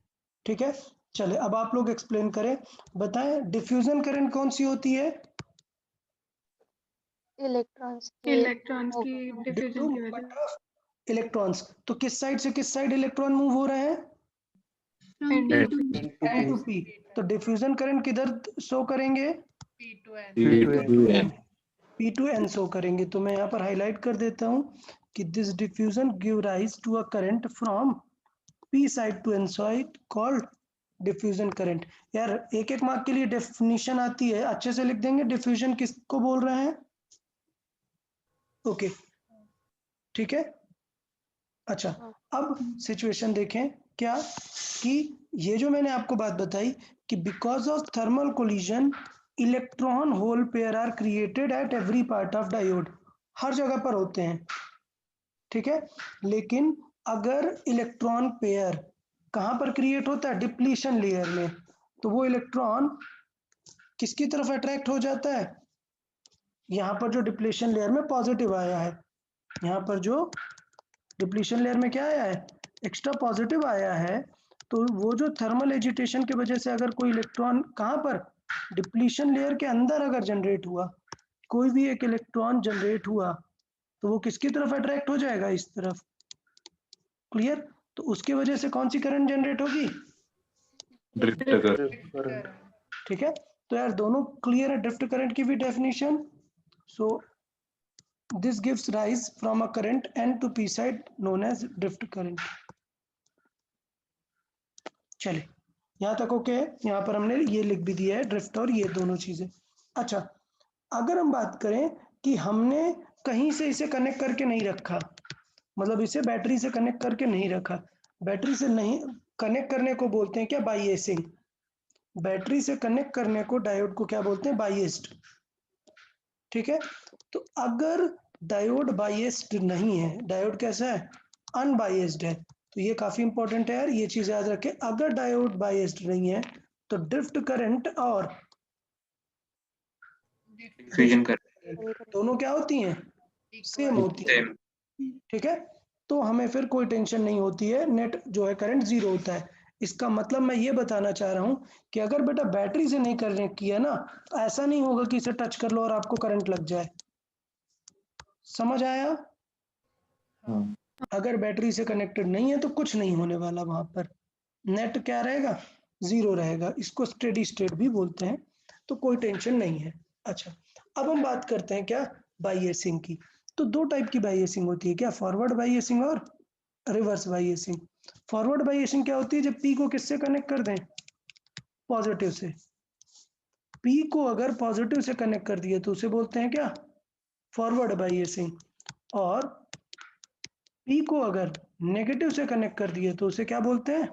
ठीक है, चले अब आप लोग एक्सप्लेन करें, बताएं डिफ्यूजन करंट कौन सी होती है? इलेक्ट्रॉन्स इलेक्ट्रॉन्स की डिफ्यूजन की वजह से इलेक्ट्रॉन्स, तो किस साइड से किस साइड इलेक्ट्रॉन मूव हो रहे हैं? N to P. N to P. तो डिफ्यूजन करंट किधर शो करेंगे? P2N। P to N show करेंगे। तो मैं यहाँ पर हाईलाइट कर देता हूँ कि this diffusion give rise to a current from P side to N side called diffusion current. यार एक एक मार्क के लिए डेफिनेशन आती है, अच्छे से लिख देंगे डिफ्यूजन किसको बोल रहे हैं। ओके, ठीक है, अच्छा। अब सिचुएशन देखें क्या, कि ये जो मैंने आपको बात बताई कि because of thermal collision electron hole pair are created at every part of diode, हर जगह पर होते हैं। ठीक है, लेकिन अगर इलेक्ट्रॉन पेयर कहाँ पर क्रिएट होता है? डिप्लीशन लेयर में। तो वो इलेक्ट्रॉन किसकी तरफ अट्रैक्ट हो जाता है? यहाँ पर जो डिप्लीशन लेयर में पॉजिटिव आया है, यहाँ पर जो डिप्लीशन लेयर में क्या आया है, एक्स्ट्रा पॉजिटिव आया है, तो वो जो थर्मल एजिटेशन की वजह से अगर कोई इलेक्ट्रॉन कहाँ पर, डिप्लीशन लेयर के अंदर अगर जनरेट हुआ, कोई भी एक इलेक्ट्रॉन जनरेट हुआ, तो वो किसकी तरफ अट्रैक्ट हो जाएगा, इस तरफ। क्लियर? तो उसके वजह से कौन सी करंट जनरेट होगी? Drift current. ठीक है, तो यार दोनों क्लियर है ड्रिफ्ट करंट की भी definition. So this gives rise from a current n to p side known as drift current। चले, यहां तक ओके है। यहाँ पर हमने ये लिख भी दिया है ड्रिफ्ट और ये दोनों चीजें। अच्छा, अगर हम बात करें कि हमने कहीं से इसे कनेक्ट करके नहीं रखा, मतलब इसे बैटरी से कनेक्ट करके नहीं रखा, बैटरी से नहीं कनेक्ट करने को बोलते हैं क्या, बाईएसिंग। बैटरी से कनेक्ट करने को डायोड को क्या बोलते हैं, बाईस्ड। ठीक है, तो अगर डायोड बाईस्ड नहीं है, डायोड कैसा है, अनबाइस्ड है, तो ये काफी इंपॉर्टेंट है यार, ये चीज याद रखें। अगर डायोड बाइस्ड नहीं है तो ड्रिफ्ट करंट और डिफ्यूजन करंट दोनों क्या होती हैं, सेम होती है। सेम। ठीक है, तो हमें फिर कोई टेंशन नहीं होती है, नेट जो है करंट जीरो होता है। इसका मतलब मैं ये बताना चाह रहा हूं कि अगर बेटा बैटरी से नहीं करने किया ना, तो ऐसा नहीं होगा कि इसे टच कर लो और आपको करंट लग जाए। समझ आया? हाँ अगर बैटरी से कनेक्टेड नहीं है तो कुछ नहीं होने वाला, वहां पर नेट क्या रहेगा, जीरो रहेगा। इसको स्टेडी स्टेट भी बोलते हैं, तो कोई टेंशन नहीं है। अच्छा, अब हम बात करते हैं क्या, बाईएसिंग की। तो दो टाइप की बाईएसिंग होती है क्या, फॉरवर्ड बाईएसिंग और रिवर्स बाईएसिंग। फॉरवर्ड बाईएसिंग क्या होती है, जब पी को किससे कनेक्ट कर दें, पॉजिटिव से। पी को अगर पॉजिटिव से कनेक्ट कर दिए तो उसे बोलते हैं क्या, फॉरवर्ड बाईएसिंग। और पी को अगर नेगेटिव से कनेक्ट कर दिए तो उसे क्या बोलते हैं,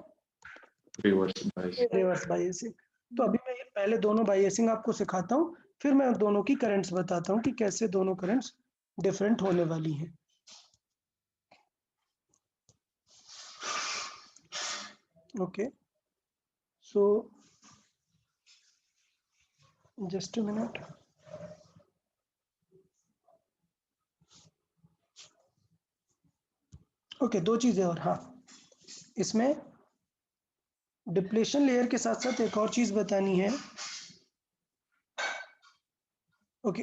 रिवर्स बायस। रिवर्स बाईएसिंग। तो अभी मैं ये पहले दोनों बाईएसिंग आपको सिखाता हूँ, फिर मैं दोनों की करंट्स बताता हूँ कि कैसे दोनों करंट्स डिफरेंट होने वाली हैं। Okay, so just a minute. Okay, दो चीजें और, हाँ, इसमें डिप्लेशन लेयर के साथ साथ एक और चीज बतानी है। ओके,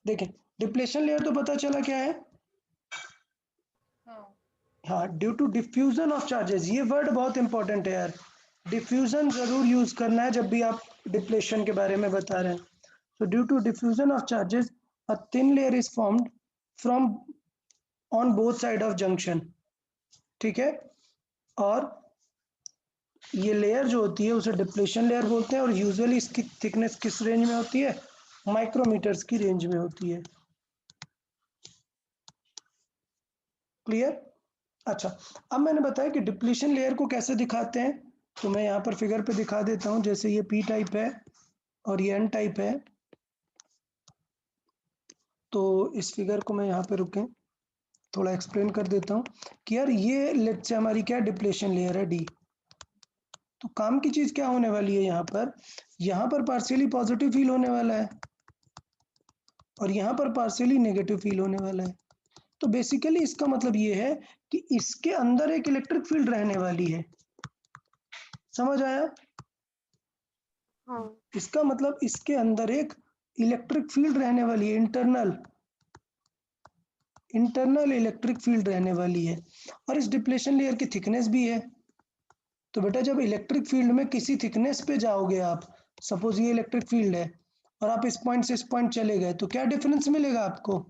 देखें, डिप्लेशन लेयर तो पता चला क्या है, हाँ, due to diffusion of charges. ये वर्ड बहुत इंपॉर्टेंट है यार, डिफ्यूजन जरूर यूज करना है जब भी आप डिप्लेशन के बारे में बता रहे हैं। So due to diffusion of charges, a thin layer is formed from on both side of junction। ठीक है, और ये लेयर जो होती है उसे डिप्लेशन लेयर बोलते हैं, और यूजुअली इसकी थिकनेस किस रेंज में होती है, माइक्रोमीटर्स की रेंज में होती है। क्लियर? अच्छा, अब मैंने बताया कि डिप्लीशन लेयर को कैसे दिखाते हैं, तो मैं यहाँ पर फिगर पे दिखा देता हूँ। जैसे ये पी टाइप है और ये एन टाइप है, तो इस फिगर को मैं यहाँ पे रुकें, थोड़ा एक्सप्लेन कर देता हूँ कि यार ये लेट से हमारी क्या डिप्लेशन लेयर है, डी। तो काम की चीज क्या होने वाली है, यहाँ पर पार्शियली पॉजिटिव फील होने वाला है और यहाँ पर पार्शियली नेगेटिव फील होने वाला है। तो बेसिकली इसका मतलब ये है कि इसके अंदर एक इलेक्ट्रिक फील्ड रहने वाली है। समझ आया? हाँ इसका मतलब इसके अंदर एक इलेक्ट्रिक फील्ड रहने वाली है, इंटरनल इलेक्ट्रिक फील्ड रहने वाली है, और इस डिप्लेशन लेयर की थिकनेस भी है। तो बेटा जब इलेक्ट्रिक फील्ड में किसी थिकनेस पे जाओगे आप, सपोज ये इलेक्ट्रिक फील्ड है और आप इस पॉइंट से इस पॉइंट चले गए, तो क्या डिफरेंस मिलेगा आपको,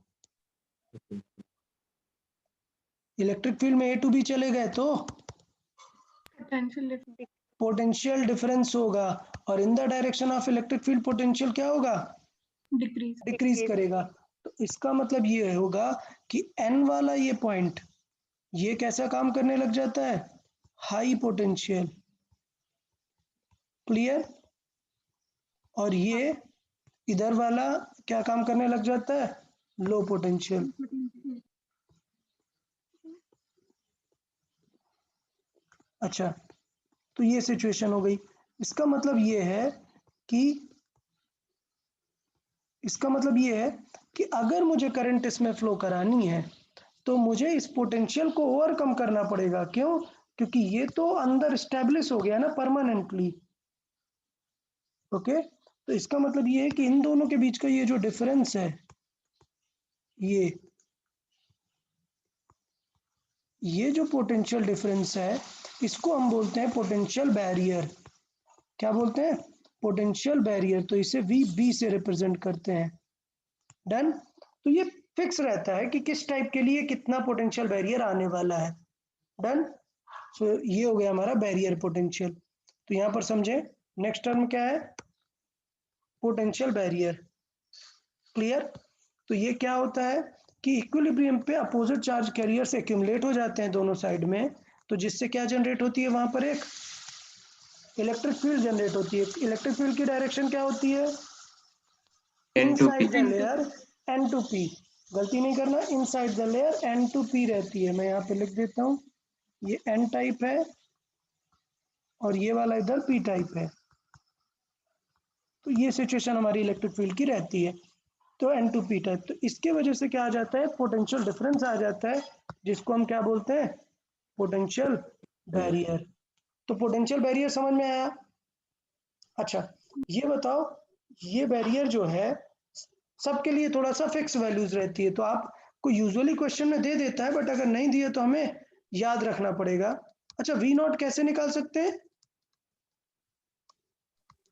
इलेक्ट्रिक फील्ड में ए टू बी चले गए तो पोटेंशियल पोटेंशियल डिफरेंस होगा, और in the direction of electric field potential क्या होगा, डिक्रीज। डिक्रीज करेगा। तो इसका मतलब ये होगा कि एन वाला ये पॉइंट, ये कैसा काम करने लग जाता है, हाई पोटेंशियल। क्लियर? और ये इधर वाला क्या काम करने लग जाता है, लो पोटेंशियल। अच्छा, तो ये सिचुएशन हो गई। इसका मतलब ये है कि इसका मतलब ये है कि अगर मुझे करंट इसमें फ्लो करानी है तो मुझे इस पोटेंशियल को ओवरकम करना पड़ेगा। क्यों? क्योंकि ये तो अंदर स्टैब्लिश हो गया ना परमानेंटली। ओके, तो इसका मतलब ये है कि इन दोनों के बीच का ये जो डिफरेंस है, ये जो पोटेंशियल डिफरेंस है, इसको हम बोलते हैं पोटेंशियल बैरियर। क्या बोलते हैं? Potential barrier. तो इसे वी बी से रिप्रेजेंट करते हैं। डन। तो ये फिक्स रहता है कि किस टाइप के लिए कितना पोटेंशियल बैरियर आने वाला है। डन। सो ये हो गया हमारा बैरियर पोटेंशियल। तो यहां पर समझे नेक्स्ट टर्म क्या है? Potential barrier. क्लियर? तो ये क्या होता है कि इक्विलिब्रियम पे अपोजिट चार्ज कैरियर्स एक्यूमुलेट हो जाते हैं दोनों साइड में, तो जिससे क्या जनरेट होती है? वहां पर एक इलेक्ट्रिक फील्ड जनरेट होती है। इलेक्ट्रिक फील्ड की डायरेक्शन क्या होती है? Inside the layer N2P। गलती नहीं करना, इनसाइड द लेयर N2P रहती है। मैं यहाँ पे लिख देता हूँ, ये N टाइप है और ये वाला इधर P टाइप है। तो ये सिचुएशन हमारी इलेक्ट्रिक फील्ड की रहती है। तो N2P टाइप। तो इसके वजह से क्या आ जाता है? पोटेंशियल डिफरेंस आ जाता है, जिसको हम क्या बोलते हैं? Potential barrier. तो पोटेंशियल बैरियर समझ में आया? अच्छा, ये बताओ, ये बैरियर जो है सबके लिए थोड़ा सा फिक्स वैल्यूज रहती है, तो आपको यूजुअली क्वेश्चन में दे देता है, बट अगर नहीं दिए तो हमें याद रखना पड़ेगा। अच्छा, वी नॉट कैसे निकाल सकते हैं?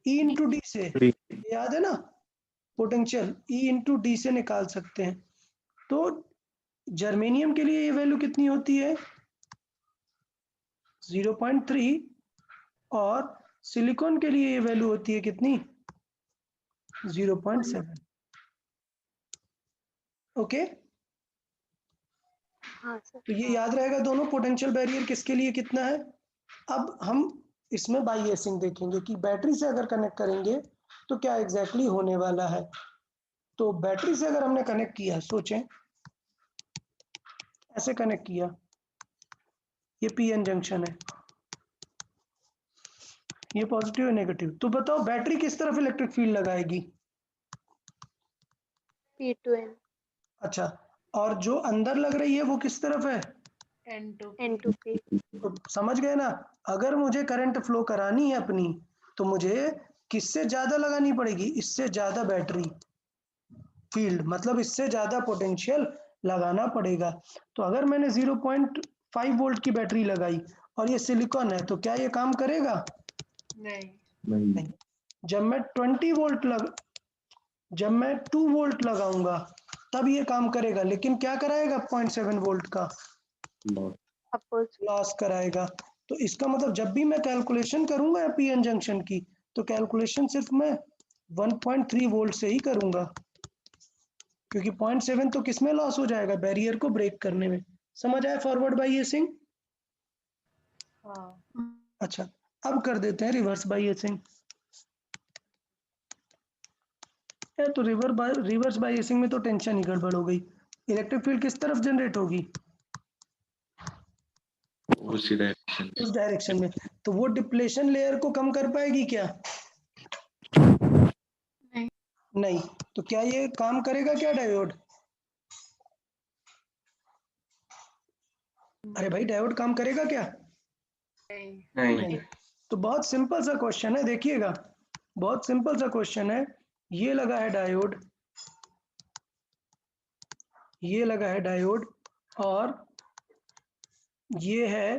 E इंटू डी से, याद है ना? पोटेंशियल E इंटू डी से निकाल सकते हैं। तो जर्मेनियम के लिए ये वैल्यू कितनी होती है? 0.3। और सिलिकॉन के लिए ये वैल्यू होती है कितनी? 0.7। ओके, हाँ सर। तो ये याद रहेगा दोनों, पोटेंशियल बैरियर किसके लिए कितना है। अब हम इसमें बाईएसिंग देखेंगे कि बैटरी से अगर कनेक्ट करेंगे तो क्या एग्जैक्टली होने वाला है। तो बैटरी से अगर हमने कनेक्ट किया, सोचें ऐसे कनेक्ट किया, ये पीएन जंक्शन है, ये पॉजिटिव है नेगेटिव, तो बताओ बैटरी किस तरफ इलेक्ट्रिक फील्ड लगाएगी? P2N अच्छा, और जो अंदर लग रही है वो किस तरफ है? N2P। तो समझ गए ना? अगर मुझे करंट फ्लो करानी है अपनी, तो मुझे किससे ज्यादा लगानी पड़ेगी? इससे ज्यादा बैटरी फील्ड, मतलब इससे ज्यादा पोटेंशियल लगाना पड़ेगा। तो अगर मैंने 0.5 वोल्ट की बैटरी लगाई और ये सिलिकॉन है, तो क्या ये काम करेगा? नहीं। जब मैं 20 वोल्ट जब मैं 2 वोल्ट लगाऊंगा तब ये काम करेगा, लेकिन क्या कराएगा? 0.7 वोल्ट का अपोज। लॉस कराएगा। तो इसका मतलब जब भी मैं कैलकुलेशन करूंगा पीएन जंक्शन की, तो कैलकुलेशन सिर्फ मैं 1.3 वोल्ट से ही करूंगा, क्योंकि 0.7 तो किसमें लॉस हो जाएगा? बैरियर को ब्रेक करने में। समझ आया फॉरवर्ड बाईएसिंग? अच्छा, अब कर देते हैं रिवर्स बाईएसिंग। तो रिवर्स बाईएसिंग में तो टेंशन ही गड़बड़ हो गई। इलेक्ट्रिक फील्ड किस तरफ जनरेट होगी? उसी डायरेक्शन उस डायरेक्शन में। तो वो डिप्लेशन लेयर को कम कर पाएगी क्या? नहीं। तो क्या ये काम करेगा क्या डायोड? अरे भाई, डायोड काम करेगा क्या? नहीं। तो बहुत सिंपल सा क्वेश्चन है, देखिएगा, बहुत सिंपल सा क्वेश्चन है। ये लगा है डायोड, ये लगा है डायोड, और ये है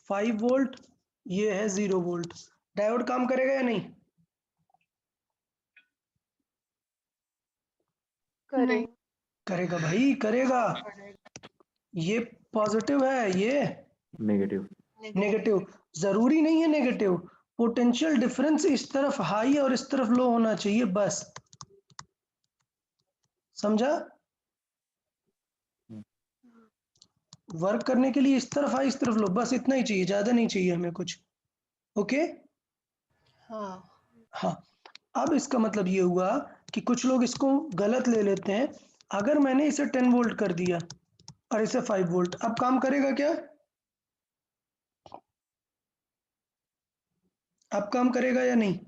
5 वोल्ट, ये है 0 वोल्ट। डायोड काम करेगा या नहीं? करें। करेगा भाई, करेगा। ये पॉजिटिव है, ये नेगेटिव। नेगेटिव। जरूरी नहीं है नेगेटिव, पोटेंशियल डिफरेंस इस तरफ हाई और इस तरफ लो होना चाहिए, बस। समझा? वर्क करने के लिए इस तरफ हाई इस तरफ लो, बस इतना ही चाहिए, ज्यादा नहीं चाहिए हमें कुछ। ओके। हाँ, अब इसका मतलब ये हुआ कि कुछ लोग इसको गलत ले लेते हैं। अगर मैंने इसे 10 वोल्ट कर दिया और इसे 5 वोल्ट, अब काम करेगा क्या? अब काम करेगा या नहीं?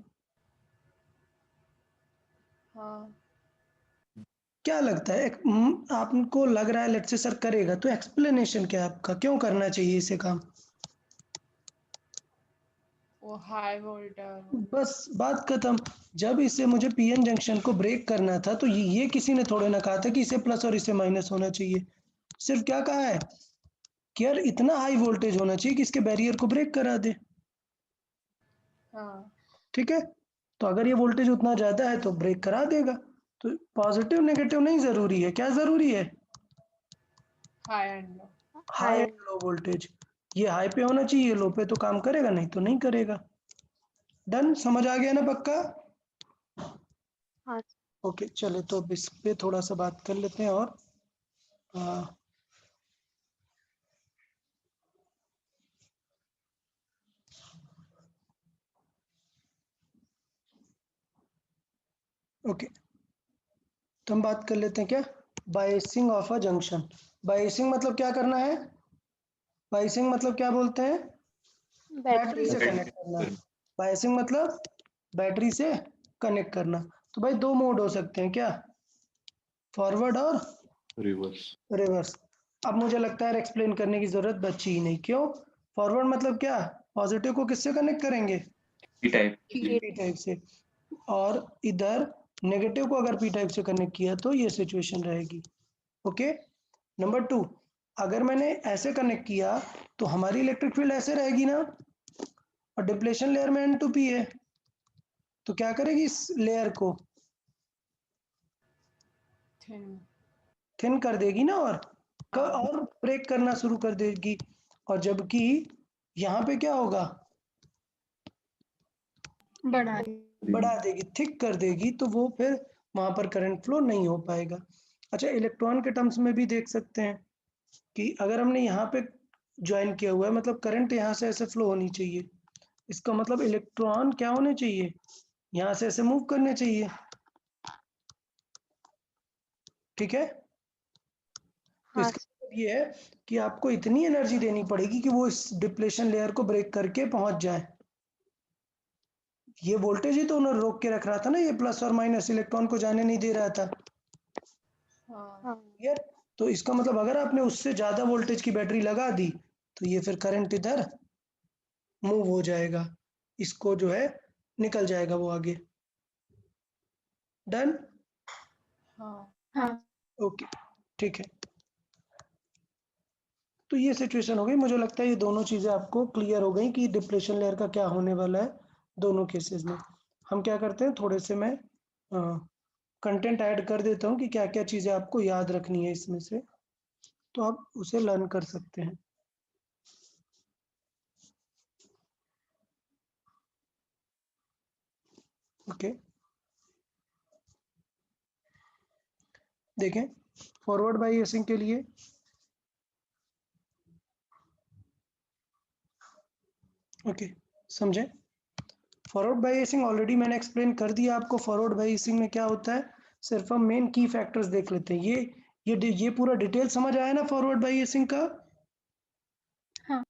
क्या लगता है आपको लग रहा है लेट्स से सर करेगा, तो एक्सप्लेनेशन क्या है आपका, क्यों करना चाहिए इसे काम? वो हाई वोल्टेज बस बात खत्म। जब इसे मुझे पीएन जंक्शन को ब्रेक करना था तो ये किसी ने थोड़े ना कहा था कि इसे प्लस और इसे माइनस होना चाहिए। सिर्फ क्या कहा है कि यार इतना हाई वोल्टेज होना चाहिए कि इसके बैरियर को ब्रेक करा दे। हाँ ठीक है, तो अगर ये वोल्टेज उतना ज्यादा है तो ब्रेक करा देगा। तो पॉजिटिव नेगेटिव नहीं जरूरी है, क्या जरूरी है? High and low high high and low voltage. ये हाई पे होना चाहिए, लो पे तो काम करेगा, नहीं तो नहीं करेगा। डन, समझ आ गया ना पक्का? हाँ ओके चले, तो अब इस पे थोड़ा सा बात कर लेते हैं। और ओके, तो हम बात कर लेते हैं क्या, biasing of a junction. Biasing मतलब क्या करना है? बायसिंग मतलब क्या बोलते हैं? बैटरी से बैटरी कनेक्ट करना। बायसिंग मतलब बैटरी से कनेक्ट करना। तो भाई दो मोड हो सकते हैं क्या, फॉरवर्ड और रिवर्स। रिवर्स। अब मुझे लगता है एक्सप्लेन करने की जरूरत बची ही नहीं। क्यों? फॉरवर्ड मतलब क्या, पॉजिटिव को किससे कनेक्ट करेंगे? P type. पी टाइप से। और इधर नेगेटिव को अगर पी टाइप से कनेक्ट किया तो ये सिचुएशन रहेगी। ओके, नंबर 2, अगर मैंने ऐसे कनेक्ट किया तो हमारी इलेक्ट्रिक फील्ड ऐसे रहेगी ना, और डिप्लेशन लेयर में N2P है, तो क्या करेगी इस लेयर को थिन थिन कर देगी ना, और ब्रेक करना शुरू कर देगी। और जबकि यहाँ पे क्या होगा, बढ़ा रही बढ़ा देगी, थिक कर देगी, तो वो फिर वहां पर करंट फ्लो नहीं हो पाएगा। अच्छा, इलेक्ट्रॉन के टर्म्स में भी देख सकते हैं कि अगर हमने यहाँ पे ज्वाइन किया हुआ है, मतलब करंट यहाँ से ऐसे फ्लो होनी चाहिए, इसका मतलब इलेक्ट्रॉन क्या होने चाहिए, यहाँ से ऐसे मूव करने चाहिए। ठीक है, तो हाँ इसका मतलब ये है कि आपको इतनी एनर्जी देनी पड़ेगी कि वो इस डिप्लेशन लेयर को ब्रेक करके पहुंच जाए। ये वोल्टेज ही तो उन्होंने रोक के रख रहा था ना, ये प्लस और माइनस इलेक्ट्रॉन को जाने नहीं दे रहा था। हाँ हाँ यार, तो इसका मतलब अगर आपने उससे ज्यादा वोल्टेज की बैटरी लगा दी तो ये फिर करंट इधर मूव हो जाएगा, इसको जो है निकल जाएगा वो आगे। डन, हाँ हाँ ओके, ठीक है। तो ये सिचुएशन हो गई। मुझे लगता है ये दोनों चीजें आपको क्लियर हो गई कि डिप्लेशन लेयर का क्या होने वाला है दोनों केसेस में। हम क्या करते हैं, थोड़े से मैं कंटेंट ऐड कर देता हूँ कि क्या क्या चीजें आपको याद रखनी है इसमें से, तो आप उसे लर्न कर सकते हैं। ओके, देखें, फॉरवर्ड बायसिंग के लिए ओके, समझें। फॉरवर्ड बायसिंग ऑलरेडी मैंने एक्सप्लेन कर दिया आपको। फॉरवर्ड बायसिंग में क्या होता है, सिर्फ हम मेन की फैक्टर्स देख लेते हैं। ये पूरा डिटेल समझ आया ना फॉरवर्ड बायसिंग का? हाँ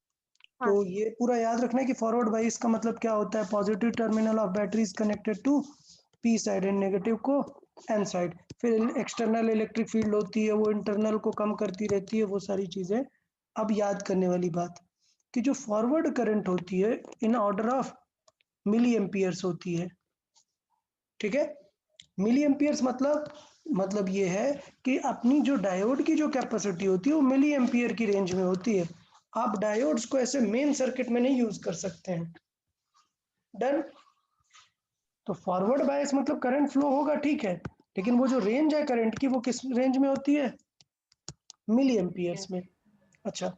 तो ये पूरा याद रखना है कि फॉरवर्ड बायस का मतलब क्या होता है, positive terminal of battery is connected to P side and negative को एन साइड। फिर एक्सटर्नल इलेक्ट्रिक फील्ड होती है, वो इंटरनल को कम करती रहती है, वो सारी चीजें। अब याद करने वाली बात कि जो फॉरवर्ड करंट होती है in order of milli amperes होती है। ठीक है, मिली एम्पियर्स मतलब ये है कि अपनी जो डायोड की जो कैपेसिटी होती है वो मिली एम्पियर की रेंज में होती है। आप डायोड्स को ऐसे मेन सर्किट में नहीं यूज कर सकते हैं। डन, तो फॉरवर्ड बायस मतलब करंट फ्लो होगा, ठीक है, लेकिन वो जो रेंज है करंट की वो किस रेंज में होती है, मिली एम्पियर्स में। अच्छा,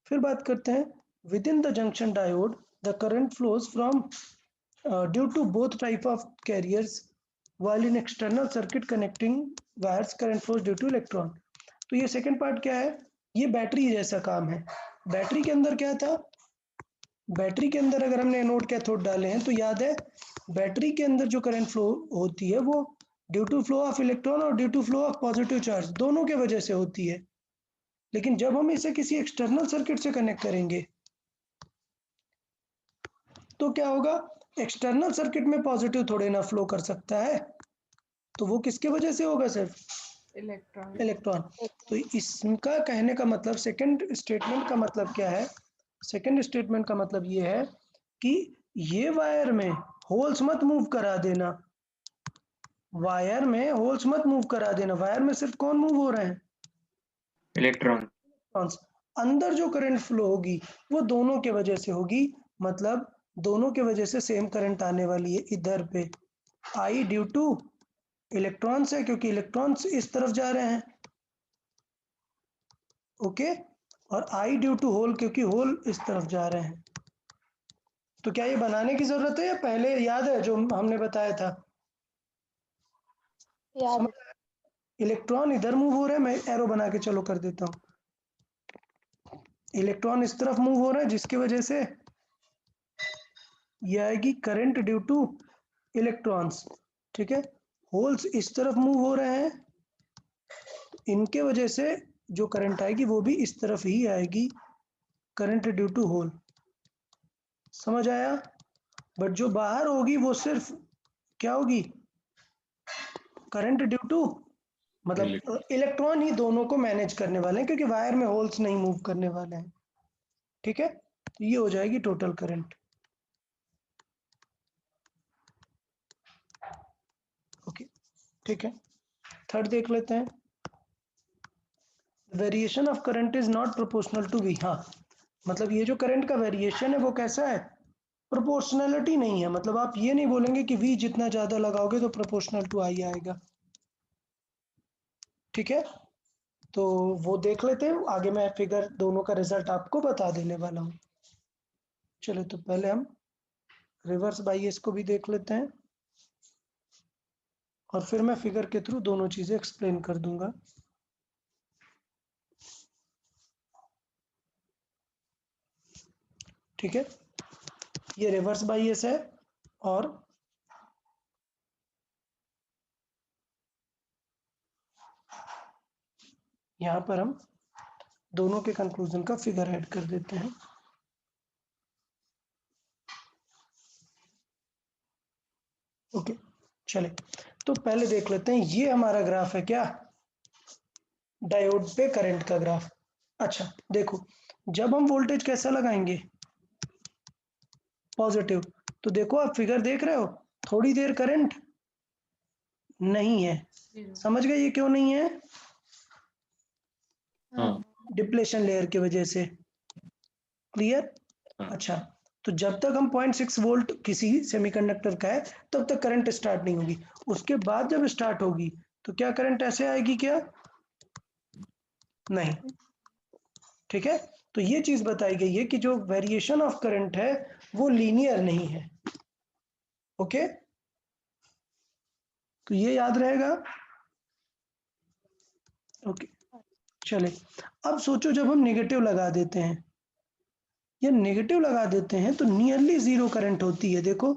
फिर बात करते हैं within the junction diode the current flows from due to both type of carriers while in external circuit connecting wires current flows due to electron। तो ये सेकंड पार्ट क्या है, ये बैटरी जैसा काम है। बैटरी के अंदर क्या था, बैटरी के अंदर अगर हमने एनोड कैथोड डाले हैं तो याद है बैटरी के अंदर जो करंट फ्लो होती है वो due to flow of electron और due to flow of positive charge दोनों के वजह से होती है। लेकिन जब हम इसे किसी एक्सटर्नल सर्किट से कनेक्ट करेंगे तो क्या होगा, एक्सटर्नल सर्किट में पॉजिटिव थोड़े ना फ्लो कर सकता है, तो वो किसके वजह से होगा, सिर्फ इलेक्ट्रॉन। इलेक्ट्रॉन। तो इसका कहने का मतलब, सेकंड स्टेटमेंट का मतलब क्या है? सेकंड स्टेटमेंट का मतलब ये है कि ये वायर में होल्स मत मूव करा देना, वायर में होल्स मत मूव करा देना। वायर में सिर्फ कौन मूव हो रहे हैं? इलेक्ट्रॉन। इलेक्ट्रॉन्स। अंदर जो करंट फ्लो होगी वो दोनों के वजह से होगी, मतलब दोनों के वजह से सेम करंट आने वाली है इधर पे। आई ड्यू टू इलेक्ट्रॉन्स है, क्योंकि इलेक्ट्रॉन्स इस तरफ जा रहे हैं, ओके। और आई ड्यू टू होल, क्योंकि होल इस तरफ जा रहे हैं। तो क्या ये बनाने की जरूरत है या पहले याद है जो हमने बताया था? याद है। इलेक्ट्रॉन इधर मूव हो रहा है, मैं एरो बना के चलो कर देता हूं। इलेक्ट्रॉन इस तरफ मूव हो रहा है, जिसकी वजह से ये आएगी करंट ड्यू टू इलेक्ट्रॉन्स, ठीक है। होल्स इस तरफ मूव हो रहे हैं, इनके वजह से जो करंट आएगी वो भी इस तरफ ही आएगी, करंट ड्यू टू होल। समझ आया? बट जो बाहर होगी वो सिर्फ क्या होगी? करंट ड्यू टू, मतलब इलेक्ट्रॉन ही दोनों को मैनेज करने वाले हैं, क्योंकि वायर में होल्स नहीं मूव करने वाले हैं, ठीक है। तो ये हो जाएगी टोटल करंट। ओके, ठीक है। थर्ड देख लेते हैं। Variation of current is not proportional to V. हाँ, मतलब ये जो करंट का वेरिएशन है वो कैसा है? प्रोपोर्शनलिटी नहीं है। मतलब आप ये नहीं बोलेंगे कि वी जितना ज्यादा लगाओगे तो प्रोपोर्शनल टू आई आएगा, ठीक है। तो वो देख लेते हैं आगे, मैं फिगर दोनों का रिजल्ट आपको बता देने वाला हूँ। चलो, तो पहले हम रिवर्स बायस को भी देख लेते हैं और फिर मैं फिगर के थ्रू दोनों चीजें एक्सप्लेन कर दूंगा। ठीक है, ये रिवर्स बायस है और यहाँ पर हम दोनों के कंक्लूजन का फिगर ऐड कर देते हैं। ओके, चले तो पहले देख लेते हैं। ये हमारा ग्राफ है क्या? डायोड पे करंट का ग्राफ। अच्छा देखो, जब हम वोल्टेज कैसा लगाएंगे? पॉजिटिव। तो देखो आप फिगर देख रहे हो, थोड़ी देर करंट नहीं है। समझ गए ये क्यों नहीं है? हाँ। डिप्लेशन लेयर की वजह से। क्लियर? हाँ। अच्छा, तो जब तक हम 0.6 वोल्ट किसी सेमीकंडक्टर का है तब तक करंट स्टार्ट नहीं होगी। उसके बाद जब स्टार्ट होगी तो क्या करंट ऐसे आएगी क्या? नहीं, ठीक है। तो ये चीज बताई गई है कि जो वेरिएशन ऑफ करंट है वो लीनियर नहीं है, ओके। तो ये याद रहेगा, ओके। चले, अब सोचो जब हम नेगेटिव लगा देते हैं या नेगेटिव लगा देते हैं तो नियरली जीरो करंट होती है। देखो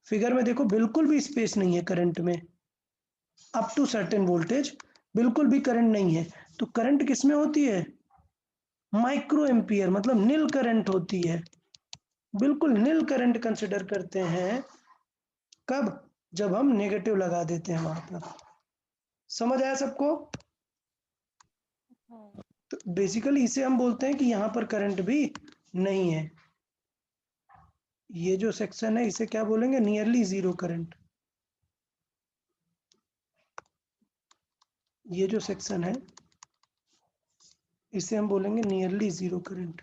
फिगर में, देखो बिल्कुल भी स्पेस नहीं है करंट में, अप टू सर्टेन वोल्टेज बिल्कुल भी करंट नहीं है। तो करंट किस में होती है? माइक्रो एम्पियर, मतलब नील करंट होती है। बिल्कुल नील करंट कंसिडर करते हैं कब? जब हम नेगेटिव लगा देते हैं वहां पर। समझ आया सबको? तो बेसिकली इसे हम बोलते हैं कि यहां पर करंट भी नहीं है। ये जो सेक्शन है इसे क्या बोलेंगे? Nearly zero current. ये जो सेक्शन है इसे हम बोलेंगे नियरली जीरो करंट।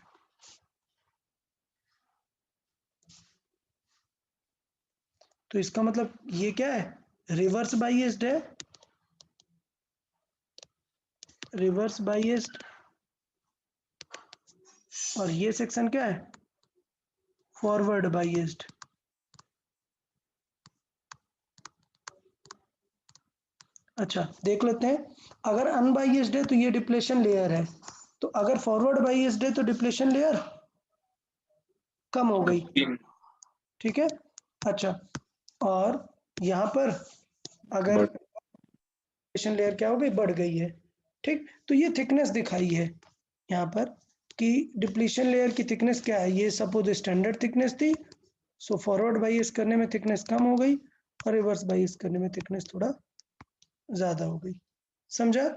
तो इसका मतलब ये क्या है? रिवर्स बायस्ड है, रिवर्स बायस्ड। और ये सेक्शन क्या है? Forward biased. अच्छा देख लेते हैं, अगर अनबायस्ड है तो ये डिप्लेशन लेयर है, तो अगर फॉरवर्ड बायस्ड है तो डिप्लेशन लेयर कम हो गई, ठीक है। अच्छा, और यहाँ पर अगर डिप्लेशन लेयर क्या हो गई? बढ़ गई है, ठीक। तो ये थिकनेस दिखाई है यहाँ पर कि डिप्लीशन लेयर की थिकनेस क्या है। ये सपोज स्टैंडर्ड थिकनेस थी, सो फॉरवर्ड बायस करने में थिकनेस कम हो गई और रिवर्स बायस करने में थिकनेस थोड़ा ज्यादा हो गई। समझा?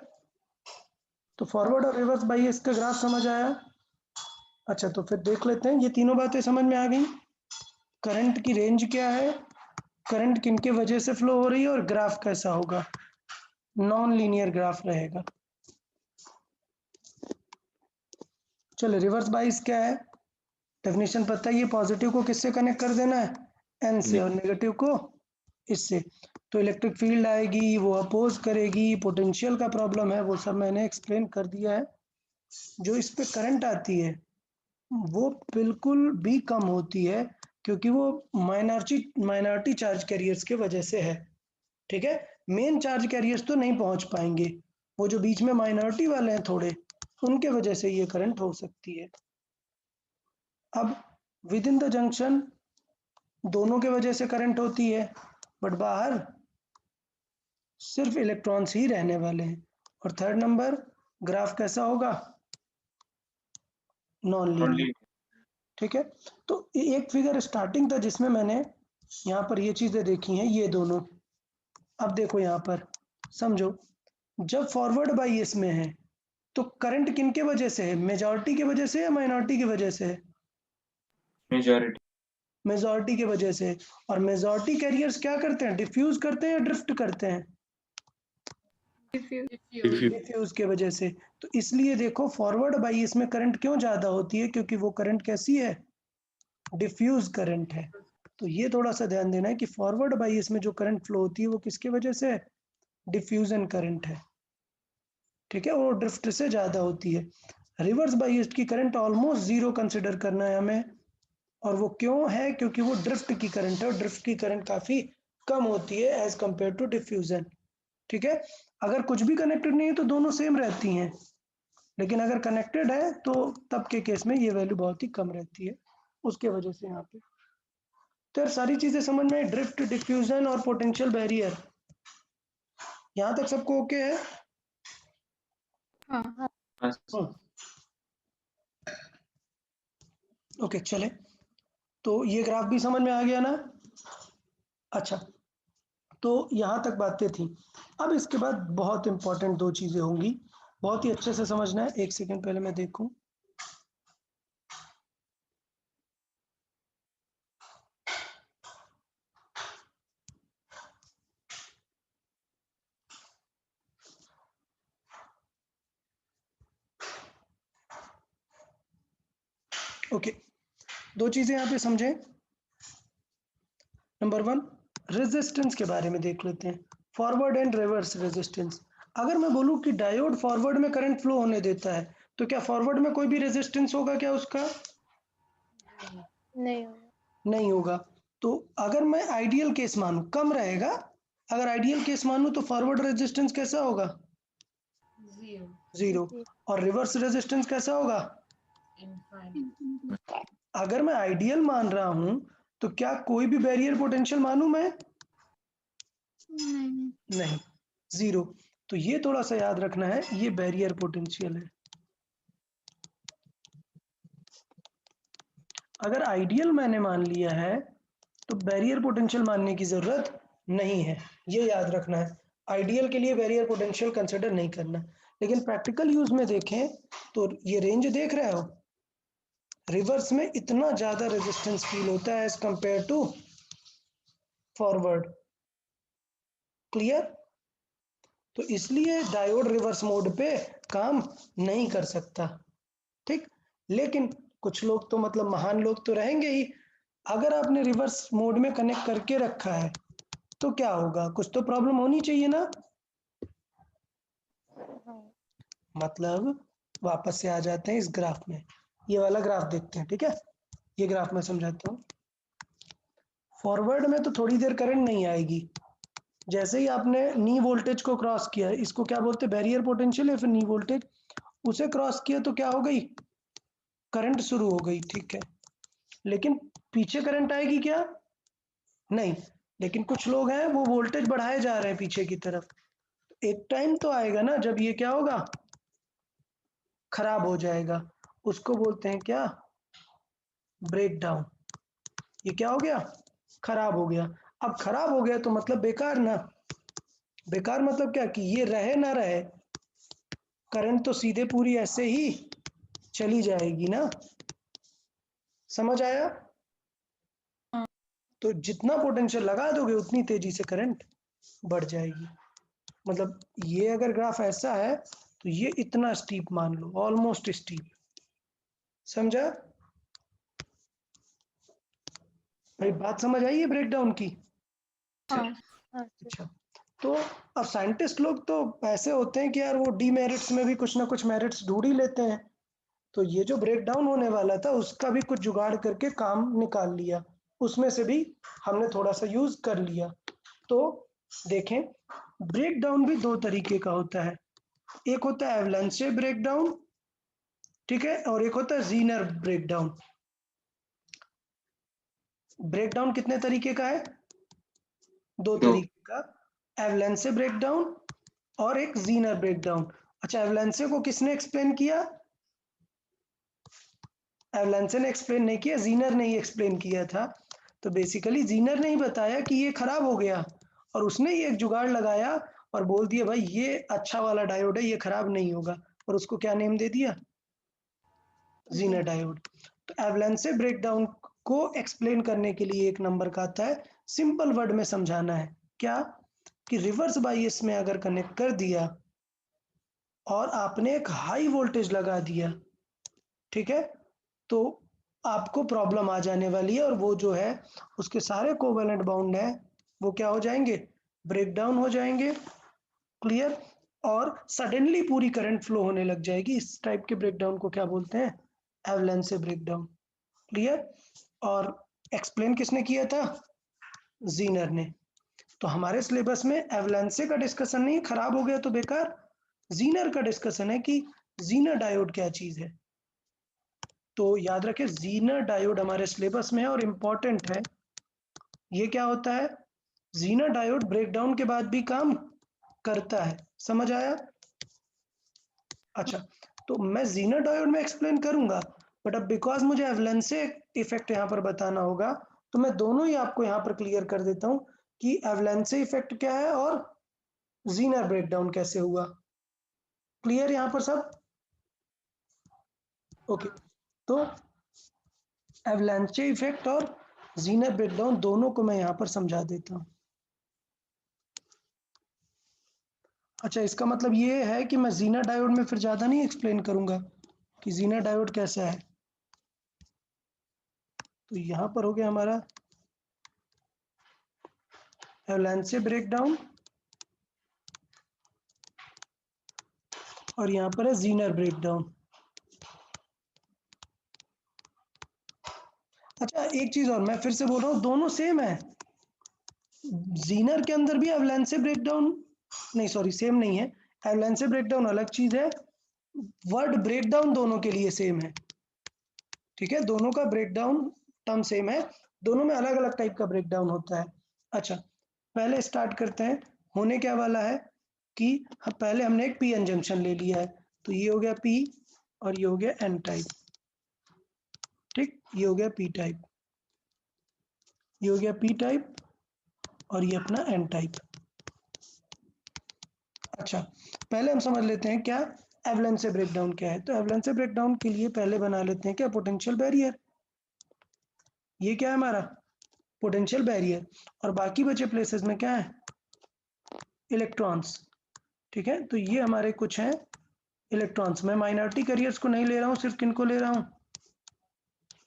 तो फॉरवर्ड और रिवर्स बायस का ग्राफ समझ आया? अच्छा, तो फिर देख लेते हैं, ये तीनों बातें समझ में आ गई। करंट की रेंज क्या है, करंट किनके वजह से फ्लो हो रही है, और ग्राफ कैसा होगा, नॉन लीनियर ग्राफ रहेगा। चलो, रिवर्स बायस क्या है, डेफिनेशन पता है, ये पॉजिटिव को किससे कनेक्ट कर देना है, एन से, और नेगेटिव को इससे। तो इलेक्ट्रिक फील्ड आएगी, वो अपोज करेगी, पोटेंशियल का प्रॉब्लम है, वो सब मैंने एक्सप्लेन कर दिया है। जो इस पे करंट आती है वो बिल्कुल भी कम होती है, क्योंकि वो माइनॉरिटी चार्ज कैरियर्स के वजह से है। ठीक है, मेन चार्ज कैरियर्स तो नहीं पहुंच पाएंगे, वो जो बीच में माइनॉरिटी वाले हैं थोड़े, उनके वजह से ये करंट हो सकती है। अब विद इन द जंक्शन दोनों के वजह से करंट होती है, बट बाहर सिर्फ इलेक्ट्रॉन्स ही रहने वाले हैं। और थर्ड नंबर, ग्राफ कैसा होगा, नॉन लीनियर। ठीक है, तो एक फिगर स्टार्टिंग था जिसमें मैंने यहाँ पर ये चीजें देखी हैं, ये दोनों। अब देखो यहाँ पर समझो, जब फॉरवर्ड बायस में है तो करंट किनके वजह से है, मेजॉरिटी की वजह से या माइनॉरिटी की वजह से है, मेजॉरिटी। मेजॉरिटी की वजह से। और मेजॉरिटी कैरियर्स क्या करते हैं, डिफ्यूज करते हैं या ड्रिफ्ट करते हैं, डिफ्यूज के वजह से। तो इसलिए देखो, फॉरवर्ड बायस में करंट क्यों ज्यादा होती है, क्योंकि वो करंट कैसी है, डिफ्यूज करंट है। तो ये थोड़ा सा ध्यान देना है कि फॉरवर्ड बायस में जो करंट फ्लो होती है वो किसके वजह से है, डिफ्यूजन करंट है। ठीक है, वो ड्रिफ्ट से ज्यादा होती है। रिवर्स बायस की करंट ऑलमोस्ट जीरो कंसिडर करना है हमें, और वो क्यों है, क्योंकि वो ड्रिफ्ट की करंट है, और ड्रिफ्ट की करंट काफी कम होती है एज कंपेयर टू डिफ्यूजन। ठीक है, अगर कुछ भी कनेक्टेड नहीं है तो दोनों सेम रहती हैं, लेकिन अगर कनेक्टेड है तो तब के केस में ये वैल्यू बहुत ही कम रहती है, उसके वजह से यहाँ पे। तो यार सारी चीजें समझ में, ड्रिफ्ट, डिफ्यूजन और पोटेंशियल बैरियर, यहाँ तक सबको ओके है? हाँ। ओके, चले, तो ये ग्राफ भी समझ में आ गया ना? अच्छा, तो यहाँ तक बातें थी। अब इसके बाद बहुत इंपॉर्टेंट दो चीजें होंगी, बहुत ही अच्छे से समझना है। एक सेकंड पहले मैं देखूं, ओके, दो चीजें यहाँ पे समझें। नंबर वन, रेजिस्टेंस के बारे में देख लेते हैं, फॉरवर्ड एंड रिवर्स रेजिस्टेंस। अगर मैं बोलूं कि डायोड फॉरवर्ड में करंट फ्लो होने देता है, तो क्या फॉरवर्ड में कोई भी रेजिस्टेंस होगा क्या उसका? नहीं होगा। नहीं होगा। तो अगर मैं आइडियल केस मानूं, कम रहेगा, अगर आइडियल केस मानूं तो फॉरवर्ड रेजिस्टेंस कैसा होगा, जीरो। और रिवर्स रेजिस्टेंस कैसा होगा, अगर मैं आइडियल मान रहा हूं तो क्या कोई भी बैरियर पोटेंशियल मानूं मैं? नहीं, जीरो। तो ये थोड़ा सा याद रखना है, ये बैरियर पोटेंशियल है। अगर आइडियल मैंने मान लिया है तो बैरियर पोटेंशियल मानने की जरूरत नहीं है, ये याद रखना है। आइडियल के लिए बैरियर पोटेंशियल कंसिडर नहीं करना। लेकिन प्रैक्टिकल यूज में देखें तो ये रेंज देख रहे हो, रिवर्स में इतना ज्यादा रेजिस्टेंस फील होता है as compare to forward. Clear? तो इसलिए डायोड रिवर्स मोड पे काम नहीं कर सकता। ठीक, लेकिन कुछ लोग तो मतलब महान लोग तो रहेंगे ही। अगर आपने रिवर्स मोड में कनेक्ट करके रखा है तो क्या होगा, कुछ तो प्रॉब्लम होनी चाहिए ना। मतलब वापस से आ जाते हैं इस ग्राफ में, ये वाला ग्राफ देखते हैं। ठीक है, ये ग्राफ मैं समझाता हूँ। फॉरवर्ड में तो थोड़ी देर करंट नहीं आएगी, जैसे ही आपने नी वोल्टेज को क्रॉस किया, इसको क्या बोलते हैं, बैरियर पोटेंशियल या फिर नी वोल्टेज, उसे क्रॉस किया तो क्या हो गई, करंट शुरू हो गई। ठीक है, लेकिन पीछे करंट आएगी क्या, नहीं। लेकिन कुछ लोग हैं वो वोल्टेज बढ़ाए जा रहे हैं पीछे की तरफ, एक टाइम तो आएगा ना जब ये क्या होगा, खराब हो जाएगा। उसको बोलते हैं क्या, ब्रेक डाउन। ये क्या हो गया, खराब हो गया। अब खराब हो गया तो मतलब बेकार ना, बेकार मतलब क्या कि ये रहे ना रहे, करंट तो सीधे पूरी ऐसे ही चली जाएगी ना, समझ आया? हाँ। तो जितना पोटेंशियल लगा दोगे उतनी तेजी से करंट बढ़ जाएगी। मतलब ये अगर ग्राफ ऐसा है तो ये इतना स्टीप मान लो, ऑलमोस्ट स्टीप, समझा भाई? बात समझ आई है ब्रेकडाउन की? हाँ हाँ सर। अच्छा, तो अब साइंटिस्ट लोग तो ऐसे होते हैं कि यार वो डीमेरिट्स में भी कुछ ना कुछ मेरिट्स ढूंढ ही लेते हैं। तो ये जो ब्रेकडाउन होने वाला था उसका भी कुछ जुगाड़ करके काम निकाल लिया, उसमें से भी हमने थोड़ा सा यूज कर लिया। तो देखें, ब्रेकडाउन भी दो तरीके का होता है, एक होता है एवलांचे ब्रेकडाउन, ठीक है, और एक होता है जीनर ब्रेकडाउन। ब्रेकडाउन कितने तरीके का है? दो दो। तरीके का, एवलांचे ब्रेकडाउन और एक जीनर ब्रेकडाउन। अच्छा, एवलांचे को किसने एक्सप्लेन किया? एवलांचे ने एक्सप्लेन नहीं किया, जीनर ने ही एक्सप्लेन किया था। तो बेसिकली जीनर ने ही बताया कि ये खराब हो गया और उसने ही एक जुगाड़ लगाया और बोल दिया भाई ये अच्छा वाला डायोड है, ये खराब नहीं होगा, और उसको क्या नेम दे दिया? Zener diode. तो एवलांचे ब्रेकडाउन को एक्सप्लेन करने के लिए एक नंबर का आता है, सिंपल वर्ड में समझाना है क्या कि रिवर्स बायस में अगर कनेक्ट कर दिया और आपने एक हाई वोल्टेज लगा दिया, ठीक है, तो आपको प्रॉब्लम आ जाने वाली है और वो जो है उसके सारे कोवेलेंट बाउंड है वो क्या हो जाएंगे? ब्रेकडाउन हो जाएंगे। क्लियर? और सडनली पूरी करंट फ्लो होने लग जाएगी। इस टाइप के ब्रेकडाउन को क्या बोलते हैं? एवलांचे ब्रेकडाउन। क्लियर? और एक्सप्लेन किसने किया था? जीनर ने। तो हमारे सिलेबस में एवलांचे का डिस्कशन नहीं, खराब हो गया तो बेकार, जीनर का डिस्कशन है कि जीनर डायोड क्या चीज है। तो याद रखें जीनर डायोड हमारे सिलेबस में है और इम्पोर्टेंट है। ये क्या होता है? जीनर डायोड ब्रेकडाउन के बाद भी काम करता है, समझ आया? अच्छा, तो मैं जीनर डायोड में एक्सप्लेन करूंगा, बट अब बिकॉज मुझे एवलांचे इफेक्ट यहाँ पर बताना होगा तो मैं दोनों ही आपको यहाँ पर क्लियर कर देता हूँ कि एवलांचे इफेक्ट क्या है और जीनर ब्रेकडाउन कैसे हुआ। क्लियर यहाँ पर सब? ओके, तो एवलांचे इफेक्ट और जीनर ब्रेकडाउन दोनों को मैं यहाँ पर समझा देता हूँ। अच्छा, इसका मतलब ये है कि मैं जीनर डायोड में फिर ज़्यादा नहीं एक्सप्लेन करूँगा कि जीनर डायोड कैसा है। तो यहाँ पर हो गया हमारा एवलांचे ब्रेकडाउन और यहाँ पर है जीनर ब्रेकडाउन। अच्छा, एक चीज़ और मैं फिर से बोल रहा हूँ, दोनों सेम है। जीनर के अंदर भी एवलांचे ब्रेकडाउन, नहीं सॉरी सेम नहीं है, एवलांचे ब्रेकडाउन अलग चीज़ है, वर्ड ब्रेकडाउन दोनों के लिए सेम है, ठीक है, दोनों का ब्रेकडाउन टर्म सेम है, दोनों में अलग अलग टाइप का ब्रेकडाउन होता है। अच्छा, पहले स्टार्ट करते हैं। होने क्या वाला है कि पहले हमने एक पी एन जंक्शन ले लिया है, तो ये हो गया पी और ये हो गया एन टाइप, ठीक, ये हो गया पी टाइप, ये हो गया पी टाइप और ये अपना एन टाइप। अच्छा, पहले हम समझ लेते हैं क्या एवलांचे ब्रेकडाउन क्या है। तो एवलांचे ब्रेकडाउन के लिए पहले बना लेते हैं क्या पोटेंशियल बैरियर। ये क्या है हमारा पोटेंशियल बैरियर, और बाकी बचे प्लेसेस में क्या है? इलेक्ट्रॉन्स, ठीक है। तो ये हमारे कुछ हैं इलेक्ट्रॉन्स। मैं माइनॉरिटी कैरियर्स को नहीं ले रहा हूँ, सिर्फ किनको ले रहा हूँ?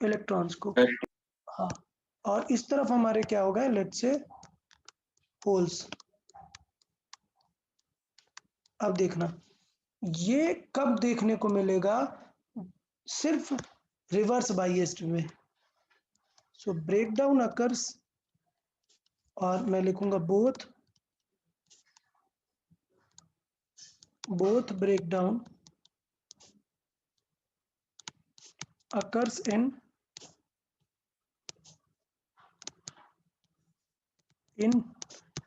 इलेक्ट्रॉन्स को। हाँ, और इस तरफ हमारे क्या होगा? Let's say holes. अब देखना ये कब देखने को मिलेगा? सिर्फ रिवर्स बायस्ड में। सो ब्रेकडाउन अकर्स, और मैं लिखूंगा both breakdown occurs in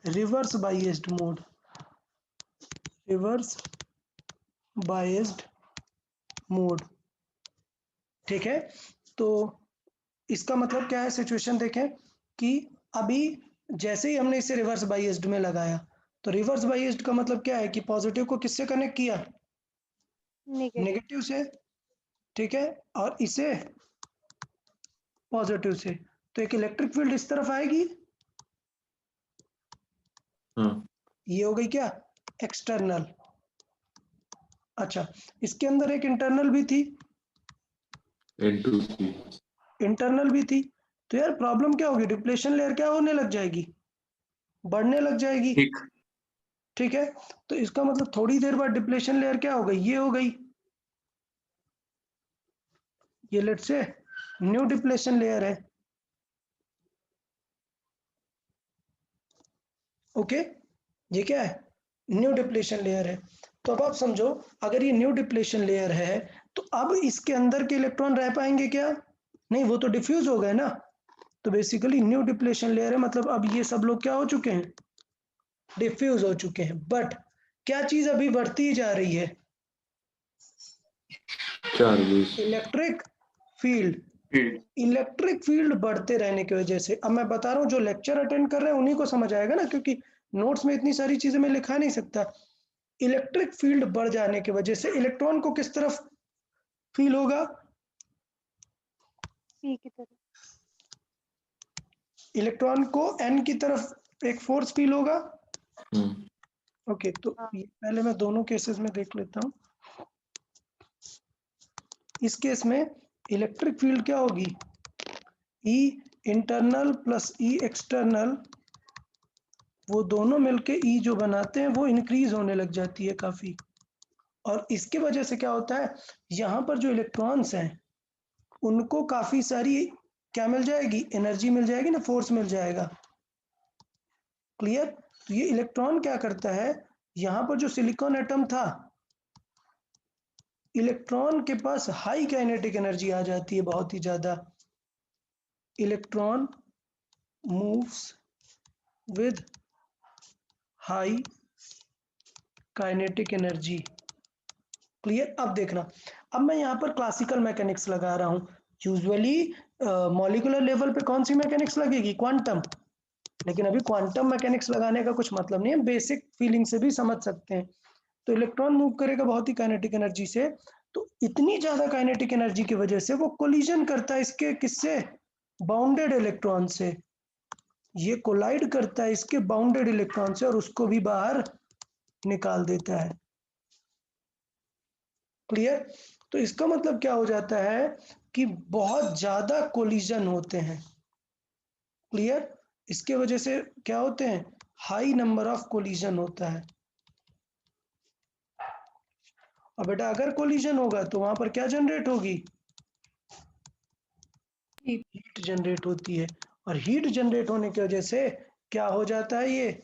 reverse biased mode, reverse biased mode, ठीक है। तो इसका मतलब क्या है? सिचुएशन देखें कि अभी जैसे ही हमने इसे रिवर्स बायस्ड में लगाया तो रिवर्स बाइस्ड का मतलब क्या है कि पॉजिटिव को किससे कनेक्ट किया, नेगेटिव। नेगेटिव से, ठीक है, और इसे पॉजिटिव से। तो एक इलेक्ट्रिक फील्ड इस तरफ आएगी, हाँ ये हो गई क्या, एक्सटर्नल। अच्छा, इसके अंदर एक इंटरनल भी थी, N2C इंटरनल भी थी। तो यार प्रॉब्लम क्या होगी, डिप्लेशन लेयर क्या होने लग जाएगी, बढ़ने लग जाएगी, ठीक। ठीक है। तो इसका मतलब थोड़ी देर बाद डिप्लेशन लेयर क्या हो गई, ये हो गई, ये let's say new depletion layer है, ओके, ये क्या है, न्यू डिप्लेशन लेयर है। तो अब आप समझो, अगर ये न्यू डिप्लेशन लेयर है तो अब इसके अंदर के इलेक्ट्रॉन रह पाएंगे क्या, नहीं, वो तो डिफ्यूज हो गए ना। तो बेसिकली न्यू डिप्लेशन लेयर है, मतलब अब ये सब लोग क्या हो चुके हैं, डिफ्यूज हो चुके हैं। बट क्या चीज अभी बढ़ती ही जा रही है, charges electric field. Field. Electric field बढ़ते रहने की वजह से, अब मैं बता रहा हूँ जो लेक्चर अटेंड कर रहे हैं उन्हीं को समझ आएगा ना, क्योंकि नोट्स में इतनी सारी चीजें मैं लिखा नहीं सकता। इलेक्ट्रिक फील्ड बढ़ जाने की वजह से इलेक्ट्रॉन को किस तरफ फील होगा, पी की तरफ। इलेक्ट्रॉन को एन की तरफ एक फोर्स फील होगा। ओके, तो हाँ। ये पहले मैं दोनों केसेस में देख लेता हूँ। इस केस में इलेक्ट्रिक फील्ड क्या होगी, ई इंटरनल प्लस ई एक्सटर्नल, वो दोनों मिलके ई जो बनाते हैं वो इंक्रीज होने लग जाती है काफी। और इसके वजह से क्या होता है, यहाँ पर जो इलेक्ट्रॉन्स हैं उनको काफी सारी क्या मिल जाएगी, एनर्जी मिल जाएगी ना, फोर्स मिल जाएगा, क्लियर। तो ये इलेक्ट्रॉन क्या करता है, यहाँ पर जो सिलिकॉन एटम था, इलेक्ट्रॉन के पास हाई काइनेटिक एनर्जी आ जाती है, बहुत ही ज्यादा। Electron moves with high kinetic energy, clear. अब देखना, अब मैं यहाँ पर क्लासिकल मैकेनिक्स लगा रहा हूँ। यूजुअली मॉलिक्यूलर लेवल पे कौन सी मैकेनिक्स लगेगी, क्वांटम। लेकिन अभी क्वांटम मैकेनिक्स लगाने का कुछ मतलब नहीं है, बेसिक फीलिंग से भी समझ सकते हैं। तो इलेक्ट्रॉन मूव करेगा बहुत ही काइनेटिक एनर्जी से, तो इतनी ज्यादा काइनेटिक एनर्जी की वजह से वो कोलिजन करता है इसके किससे, बाउंडेड इलेक्ट्रॉन से। ये कोलाइड करता है इसके बाउंडेड इलेक्ट्रॉन से और उसको भी बाहर निकाल देता है, क्लियर। तो इसका मतलब क्या हो जाता है कि बहुत ज्यादा कोलिजन होते हैं, क्लियर। इसके वजह से क्या होते हैं, हाई नंबर ऑफ कोलिजन होता है। और बेटा अगर कोलिजन होगा तो वहां पर क्या जनरेट होगी, हीट जनरेट होती है। और हीट जनरेट होने की वजह से क्या हो जाता है, ये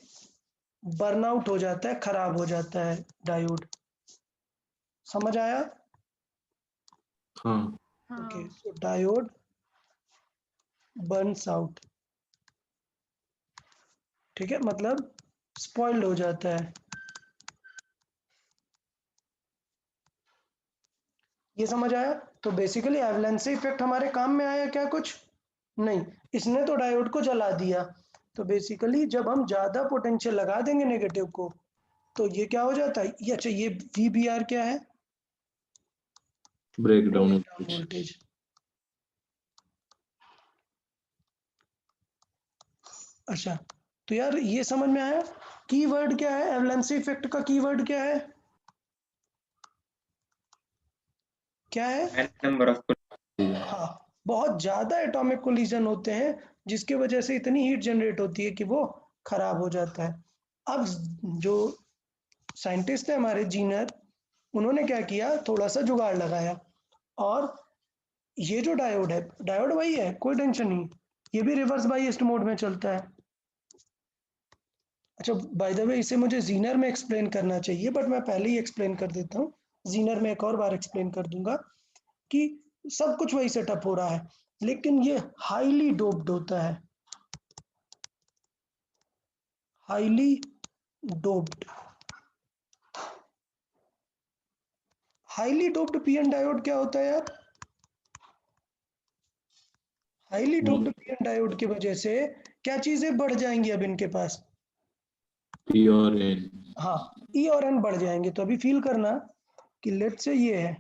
बर्नआउट हो जाता है, खराब हो जाता है डायोड। समझ आया, हाँ ओके। हाँ। सो डायोड बर्न्स आउट, ठीक है, मतलब स्पॉइल्ड हो जाता है। ये समझ आया। तो बेसिकली एवलेंसी इफेक्ट हमारे काम में आया क्या, कुछ नहीं, इसने तो डायोड को जला दिया। तो बेसिकली जब हम ज्यादा पोटेंशियल लगा देंगे नेगेटिव को तो ये क्या हो जाता है, ये अच्छा, ये VBR क्या है, ब्रेकडाउन वोल्टेज। अच्छा, तो यार ये समझ में आया, कीवर्ड क्या है, एवलेंसी इफेक्ट का कीवर्ड क्या है, क्या है, नंबर ऑफ। हाँ, बहुत ज्यादा एटॉमिक कोलिजन होते हैं जिसकी वजह से इतनी हीट जनरेट होती है कि वो खराब हो जाता है। अब जो साइंटिस्ट है हमारे जीनर, उन्होंने क्या किया, थोड़ा सा जुगाड़ लगाया। और ये जो डायोड है, डायोड वही है, कोई टेंशन नहीं, ये भी रिवर्स बाइस्ड मोड में चलता है। अच्छा, बाय द वे इसे मुझे जीनर में एक्सप्लेन करना चाहिए, बट मैं पहले ही एक्सप्लेन कर देता हूँ। जीनर में एक और बार एक्सप्लेन कर दूंगा कि सब कुछ वही सेटअप हो रहा है, लेकिन ये हाईली डोप्ड होता है, highly doped. Highly doped PN diode क्या होता है यार, हाईली डोप्ड पीएन डायोड की वजह से क्या चीजें बढ़ जाएंगी अब इनके पास, E और N। हाँ, E और N बढ़ जाएंगे। तो अभी फील करना कि लेट से ये है,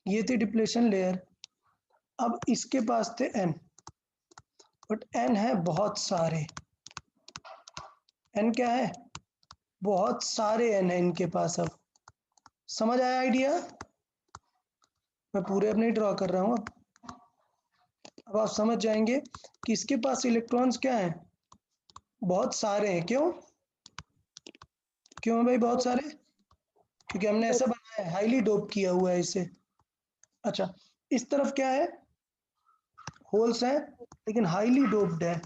ये थी डिप्लेशन लेयर, अब इसके पास थे N, बट N है बहुत सारे। N क्या है? बहुत सारे N है इनके पास। अब समझ आया आइडिया? मैं पूरे अब नहीं ड्रॉ कर रहा हूँ। अब आप समझ जाएंगे कि इसके पास इलेक्ट्रॉन्स क्या हैं, बहुत सारे हैं। क्यों क्यों भाई बहुत सारे? क्योंकि हमने ऐसा बनाया है, हाईली डोप किया हुआ है इसे। अच्छा, इस तरफ क्या है? होल्स हैं लेकिन हाईली डोप्ड है,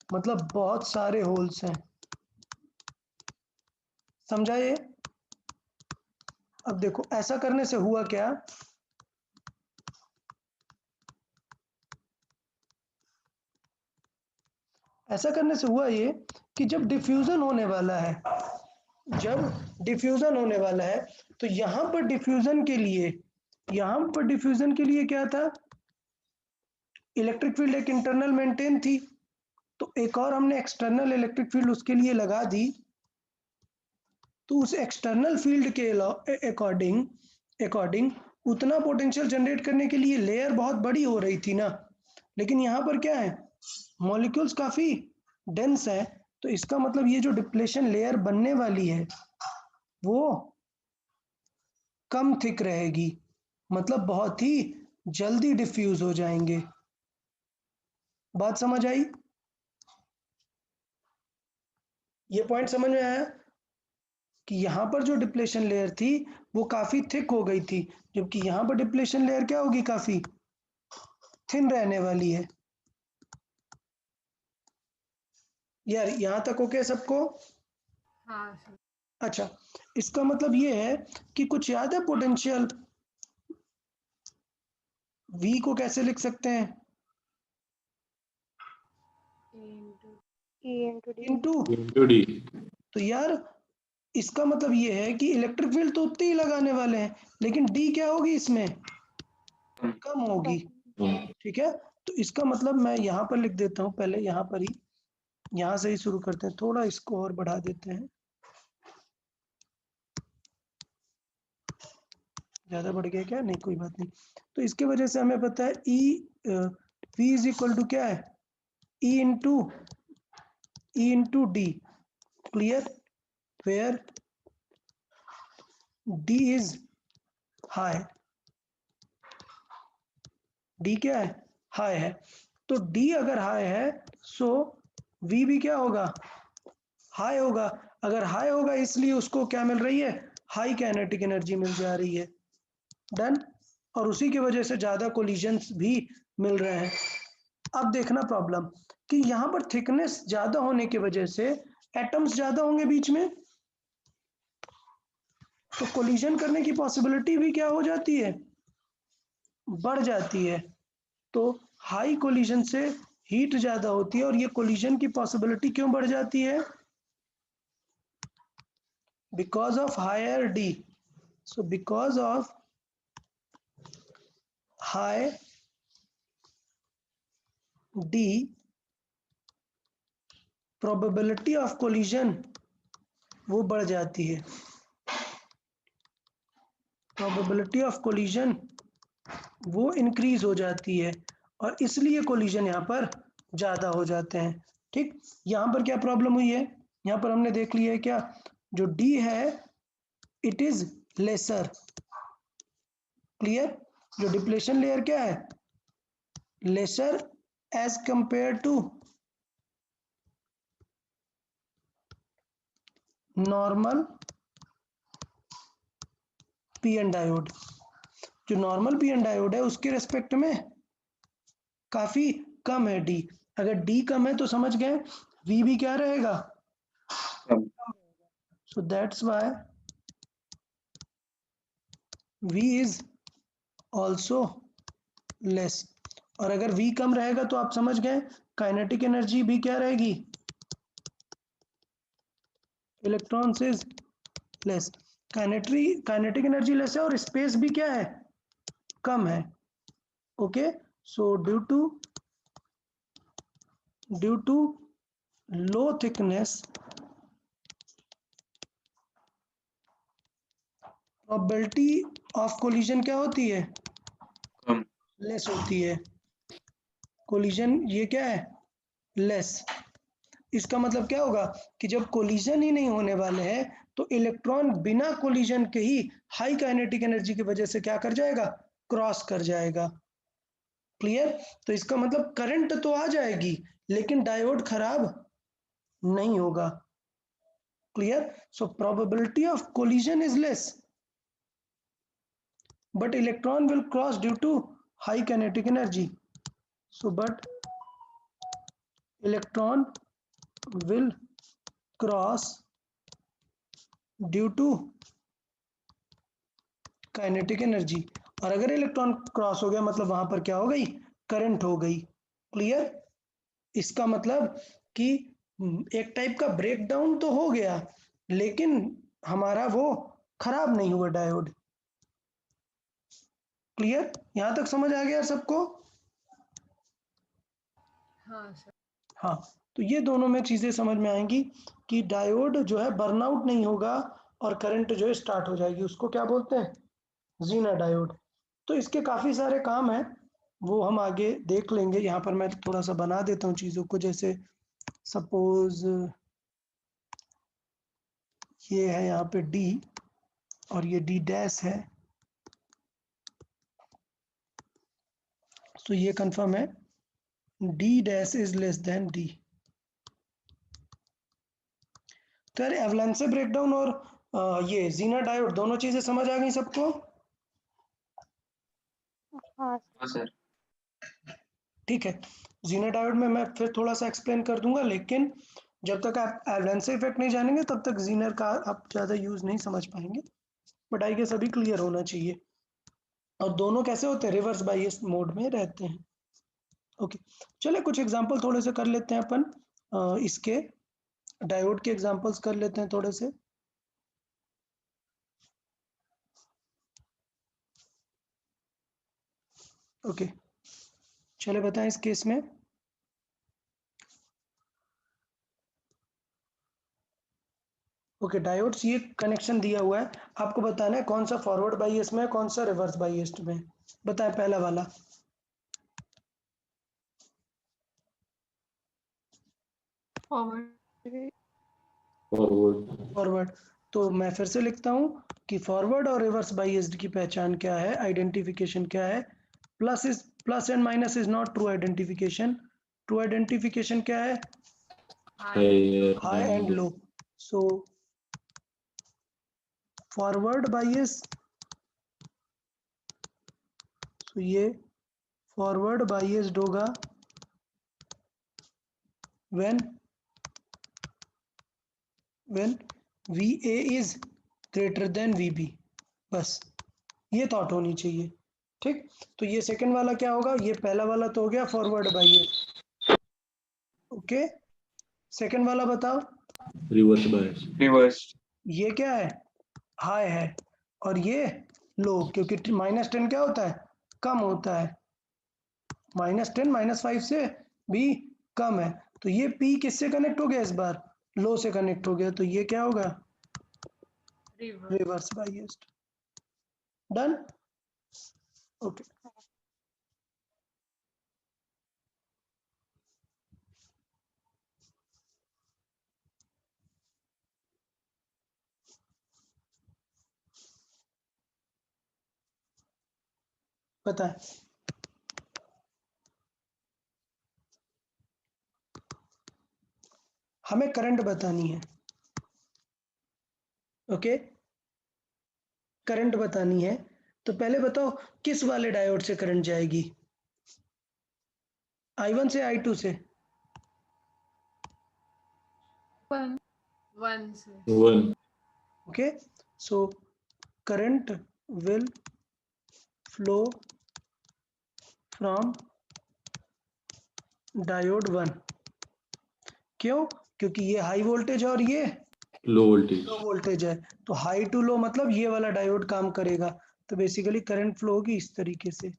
मतलब बहुत सारे होल्स हैं। समझा ये? अब देखो ऐसा करने से हुआ क्या, ऐसा करने से हुआ ये कि जब डिफ्यूजन होने वाला है, जब डिफ्यूजन होने वाला है, तो यहां पर डिफ्यूजन के लिए, यहां पर डिफ्यूजन के लिए क्या था, इलेक्ट्रिक फील्ड एक इंटरनल मेंटेन थी, तो एक और हमने एक्सटर्नल इलेक्ट्रिक फील्ड उसके लिए लगा दी। तो उस एक्सटर्नल फील्ड के अकॉर्डिंग अकॉर्डिंग उतना पोटेंशियल जनरेट करने के लिए लेयर बहुत बड़ी हो रही थी ना। लेकिन यहाँ पर क्या है, मॉलिक्यूल्स काफी डेंस है, तो इसका मतलब ये जो डिप्लेशन लेयर बनने वाली है वो कम थिक रहेगी, मतलब बहुत ही जल्दी डिफ्यूज हो जाएंगे। बात समझ आई? ये पॉइंट समझ में आया कि यहाँ पर जो डिप्लेशन लेयर थी वो काफी थिक हो गई थी, जबकि यहाँ पर डिप्लेशन लेयर क्या होगी, काफी थिन रहने वाली है। यार यहाँ तक ओके सबको? हाँ सर। अच्छा, इसका मतलब ये है कि कुछ याद है पोटेंशियल V को कैसे लिख सकते हैं? E into D. Into. Into D। तो यार इसका मतलब ये है कि इलेक्ट्रिक फील्ड तो उतनी ही लगाने वाले हैं, लेकिन D क्या होगी इसमें, कम होगी। ठीक है, तो इसका मतलब मैं यहाँ पर लिख देता हूँ, पहले यहाँ पर ही, यहाँ से ही शुरू करते हैं, थोड़ा इसको और बढ़ा देते हैं, ज्यादा बढ़ गया क्या, नहीं कोई बात नहीं। तो इसके वजह से हमें पता है V इज इक्वल टू क्या है, E into D, clear, where D is high, D क्या है, हाई है। तो D अगर हाई है सो V भी क्या होगा, हाई होगा। अगर हाई होगा इसलिए उसको क्या मिल रही है, हाई काइनेटिक एनर्जी मिल जा रही है। डन। और उसी की वजह से ज्यादा कोलिजन्स भी मिल रहे हैं। अब देखना प्रॉब्लम कि यहाँ पर थिकनेस ज्यादा होने की वजह से एटम्स ज्यादा होंगे बीच में, तो कोलिजन करने की पॉसिबिलिटी भी क्या हो जाती है, बढ़ जाती है। तो हाई कोलिजन से हीट ज्यादा होती है, और ये कोलिजन की पॉसिबिलिटी क्यों बढ़ जाती है, because of higher D. So because of high D, probability of collision वो बढ़ जाती है, probability of collision वो इंक्रीज हो जाती है, और इसलिए कोलिजन यहाँ पर ज्यादा हो जाते हैं। ठीक, यहाँ पर क्या प्रॉब्लम हुई है, यहाँ पर हमने देख लिया है क्या, जो D है इट इज लेसर, क्लियर, जो डिप्लेशन लेयर क्या है, lesser as compare to normal P N diode. जो नॉर्मल पी एन डायोड है उसके रेस्पेक्ट में काफी कम है डी। अगर डी कम है तो समझ गए वी भी क्या रहेगा, so that's why V is also less. और अगर वी कम रहेगा तो आप समझ गए काइनेटिक एनर्जी भी क्या रहेगी, electrons is less. Kinetic energy less है और स्पेस भी क्या है, कम है। Okay, so due to low thickness probability of collision क्या होती है? कम। लेस होती है। कोलिजन ये क्या है? लेस। इसका मतलब क्या होगा कि जब कोलिजन ही नहीं होने वाले हैं तो इलेक्ट्रॉन बिना कोलिजन के ही हाई काइनेटिक एनर्जी की वजह से क्या कर जाएगा? क्रॉस कर जाएगा। क्लियर? तो इसका मतलब करंट तो आ जाएगी लेकिन डायोड खराब नहीं होगा। Clear? So probability of collision is less but electron will cross due to high kinetic energy. So but electron will cross due to kinetic energy. और अगर इलेक्ट्रॉन क्रॉस हो गया मतलब वहां पर क्या हो गई? करंट हो गई। क्लियर? इसका मतलब कि एक टाइप का ब्रेकडाउन तो हो गया लेकिन हमारा वो खराब नहीं हुआ डायोड। क्लियर? यहां तक समझ आ गया सबको? हाँ सर। हाँ, तो ये दोनों में चीजें समझ में आएंगी कि डायोड जो है बर्नआउट नहीं होगा और करंट जो है स्टार्ट हो जाएगी। उसको क्या बोलते हैं? Zener diode. तो इसके काफी सारे काम हैं, वो हम आगे देख लेंगे। यहाँ पर मैं थोड़ा सा बना देता हूँ चीजों को। जैसे सपोज ये है यहाँ पे D और ये D डैश है, तो ये कंफर्म है D dash is less than D। तो यार एवलांचे ब्रेकडाउन और ये जीना डायोड दोनों चीजें समझ आ गई सबको? हाँ हाँ सर। ठीक है, जीना डायोड में मैं फिर थोड़ा सा एक्सप्लेन कर दूंगा, लेकिन जब तक आप एवलांचे इफेक्ट नहीं जानेंगे तब तक जीनर का आप ज़्यादा यूज़ नहीं समझ पाएंगे। बट आई गेस अभी क्लियर होना चाहिए। और दोनों कैसे होते हैं? रिवर्स बायस मोड में रहते हैं। ओके, चलिए कुछ एग्जांपल थोड़े से कर लेते हैं अपन। इसके डायोड के एग्जांपल्स कर लेते हैं थोड़े से। ओके, चलिए बताएं इस केस में। ओके, डायोड्स ये कनेक्शन दिया हुआ है, आपको बताना है कौन सा फॉरवर्ड बायस में है, कौन सा रिवर्स बायस में है। बताएं पहला वाला। फॉरवर्ड। फॉरवर्ड। तो मैं फिर से लिखता हूँ कि फॉरवर्ड और रिवर्स बायस्ड की पहचान क्या है, आइडेंटिफिकेशन क्या है? Plus and minus is not true identification. True identification क्या है? High and low. So forward bias, तो ये फॉरवर्ड बायस्ड होगा when VA is greater than VB। बस ये थॉट होनी चाहिए। ठीक, तो ये सेकंड वाला क्या होगा? ये पहला वाला तो हो गया फॉरवर्ड बायस। ओके, सेकंड वाला बताओ। Reverse bias. रिवर्स। ये क्या है? हाई है और ये लो, क्योंकि -10 क्या होता है? कम होता है। -10 -5 से भी कम है। तो ये P किससे कनेक्ट हो गया? इस बार लो से कनेक्ट हो गया, तो ये क्या होगा? Reverse. Reverse biased. Done? Okay, बताएं। हमें करंट बतानी है। ओके, करंट बतानी है, तो पहले बताओ किस वाले डायोड से करंट जाएगी? I1 से I2 से? 1 से। 1 okay, so current will flow from diode 1। क्यों? क्योंकि ये हाई वोल्टेज और ये लो वोल्टेज। लो वोल्टेज है, तो हाई टू लो मतलब ये वाला डायोड काम करेगा। तो बेसिकली करंट फ्लो होगी इस तरीके से।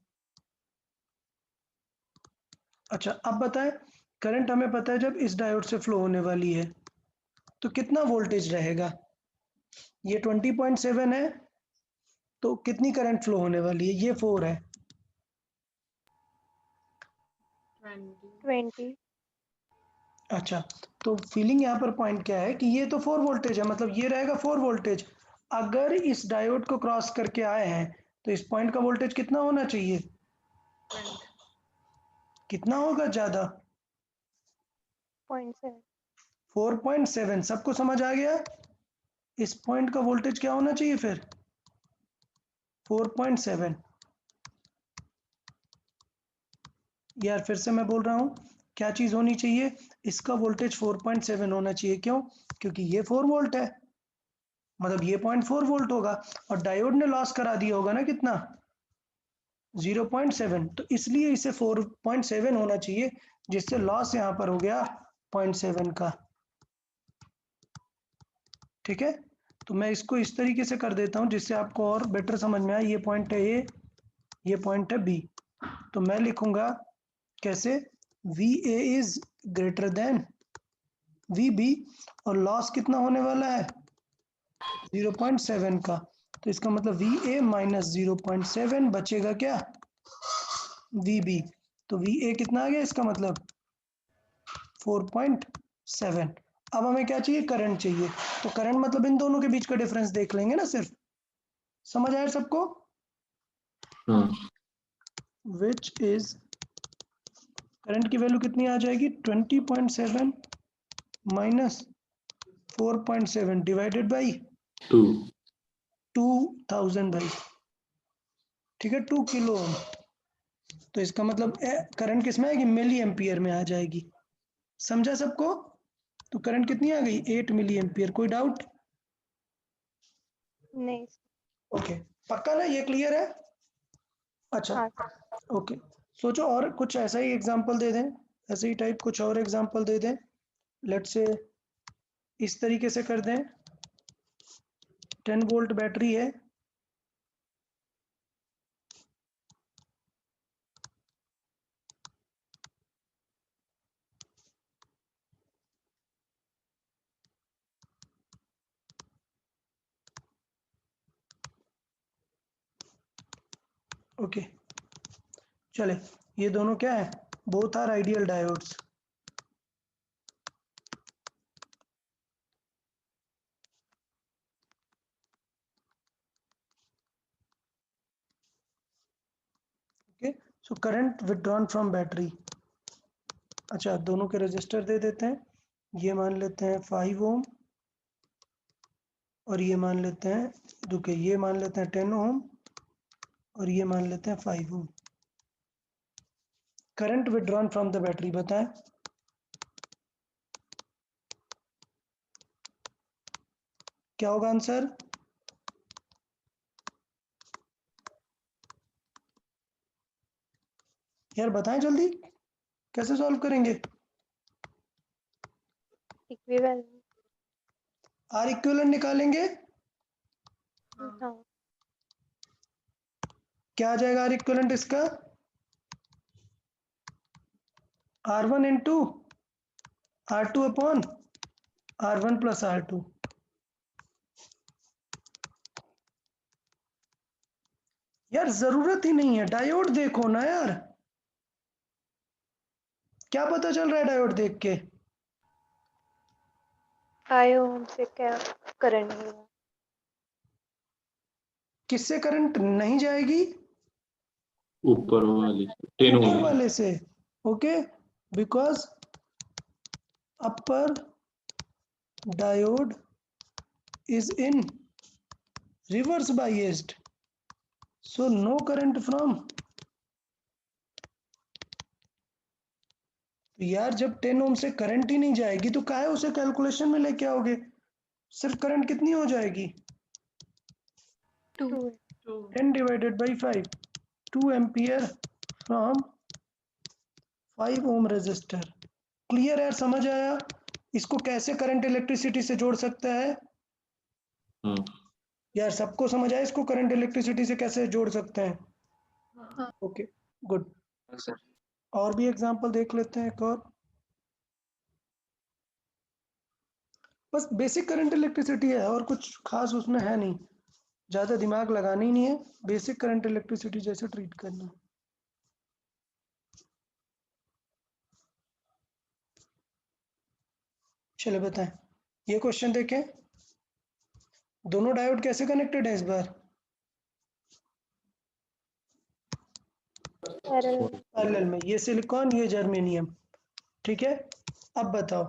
अच्छा, अब बताएं, करंट हमें पता है जब इस डायोड से फ्लो होने वाली है तो कितना वोल्टेज रहेगा? ये 20.7 है तो कितनी करंट फ्लो होने वाली है? ये 4 है। 20. अच्छा, तो फीलिंग यहाँ पर पॉइंट क्या है कि ये तो 4 वोल्टेज है, मतलब ये रहेगा 4 वोल्टेज। अगर इस डायोड को क्रॉस करके आए हैं तो इस पॉइंट का वोल्टेज कितना होना चाहिए? कितना होगा ज्यादा? 0.7. 4.7। सबको समझ आ गया? इस पॉइंट का वोल्टेज क्या होना चाहिए फिर? 4.7। यार फिर से मैं बोल रहा हूँ, क्या चीज होनी चाहिए? इसका वोल्टेज 4.7 होना चाहिए। क्यों? क्योंकि ये 4 वोल्ट है, मतलब ये 0.4 वोल्ट होगा, और डायोड ने लॉस करा दिया होगा ना कितना? 0.7। तो इसलिए इसे 4.7 होना चाहिए, जिससे लॉस यहाँ पर हो गया 0.7 का। ठीक है, तो मैं इसको इस तरीके से कर देता हूँ जिससे आपको और बेटर समझ में आए। ये पॉइंट है ए, ये पॉइंट है बी। तो मैं लिखूंगा कैसे? V A is greater than V B, और लॉस कितना होने वाला है? 0.7 का। तो इसका मतलब वी ए माइनस 0.7 बचेगा क्या? V B. तो वी ए कितना आ गया इसका मतलब? 4.7। अब हमें क्या चाहिए? करंट चाहिए। तो करंट मतलब इन दोनों के बीच का डिफरेंस देख लेंगे ना सिर्फ। समझ आया सबको? हाँ विच इज, करंट की वैल्यू कितनी आ जाएगी? 20.7 माइनस 4.7 डिवाइडेड बाई 2 2000 बाई, ठीक है, 2 किलो ओम। तो इसका मतलब करंट किस में आएगी? मिली एम्पियर में आ जाएगी। समझा सबको? तो करंट कितनी आ गई? 8 मिली एम्पियर। कोई डाउट? नहीं. ओके, पक्का ना? ये क्लियर है? अच्छा, हाँ सर. ओके। सोचो और कुछ ऐसा ही एग्जांपल दे दें, ऐसे ही टाइप कुछ और एग्जांपल दे दें। लेट्स से इस तरीके से कर दें, 10 वोल्ट बैटरी है, ओके। चले, ये दोनों क्या है? Both are ideal diodes. Okay, so current withdrawn from battery. अच्छा, दोनों के रजिस्टर दे देते हैं। ये मान लेते हैं 5 ओम, और ये मान लेते हैं, रुके, ये मान लेते हैं 10 ओम, और ये मान लेते हैं 5 ohm. Current withdrawn from the battery बताएं। क्या होगा आंसर? यार बताएं जल्दी, कैसे सॉल्व करेंगे? इक्विवेलेंट. आर इक्विवेलेंट निकालेंगे। हाँ. क्या आ जाएगा आर इक्विवेलेंट इसका? R1 into R2 upon R1 plus R2। यार जरूरत ही नहीं है, डायोड देखो ना यार, क्या पता चल रहा है डायोड देख के? 5 ओम से क्या करंट होगा? किससे करंट नहीं जाएगी? ऊपर वाली 10 ऊपर ओम वाले से। Okay, because upper diode is in reverse biased, so no current from। तो यार जब 10 ओम से करंट ही नहीं जाएगी तो काहे उसे कैलकुलेशन में लेके आओगे? सिर्फ करंट कितनी हो जाएगी? 2. 10 divided by 5, 2 ampere from 5 ohm resistor. Clear है? समझ आया? इसको कैसे करंट इलेक्ट्रिसिटी से जोड़ सकता है? हाँ यार सबको समझ आया इसको करंट इलेक्ट्रिसिटी से कैसे जोड़ सकते हैं? Okay, good. सर और भी एग्जांपल देख लेते हैं एक और। बस बेसिक करंट इलेक्ट्रिसिटी है और कुछ खास उसमें है नहीं। ज्यादा दिमाग लगाना ही नहीं है, बेसिक करंट इलेक्ट्रिसिटी जैसे ट्रीट करना है। चलो बताएं, ये क्वेश्चन देखें, दोनों डायोड कैसे कनेक्टेड है इस बार? पैरेलल पैरेलल में, ये सिलिकॉन ये जर्मेनियम, ठीक है। अब बताओ,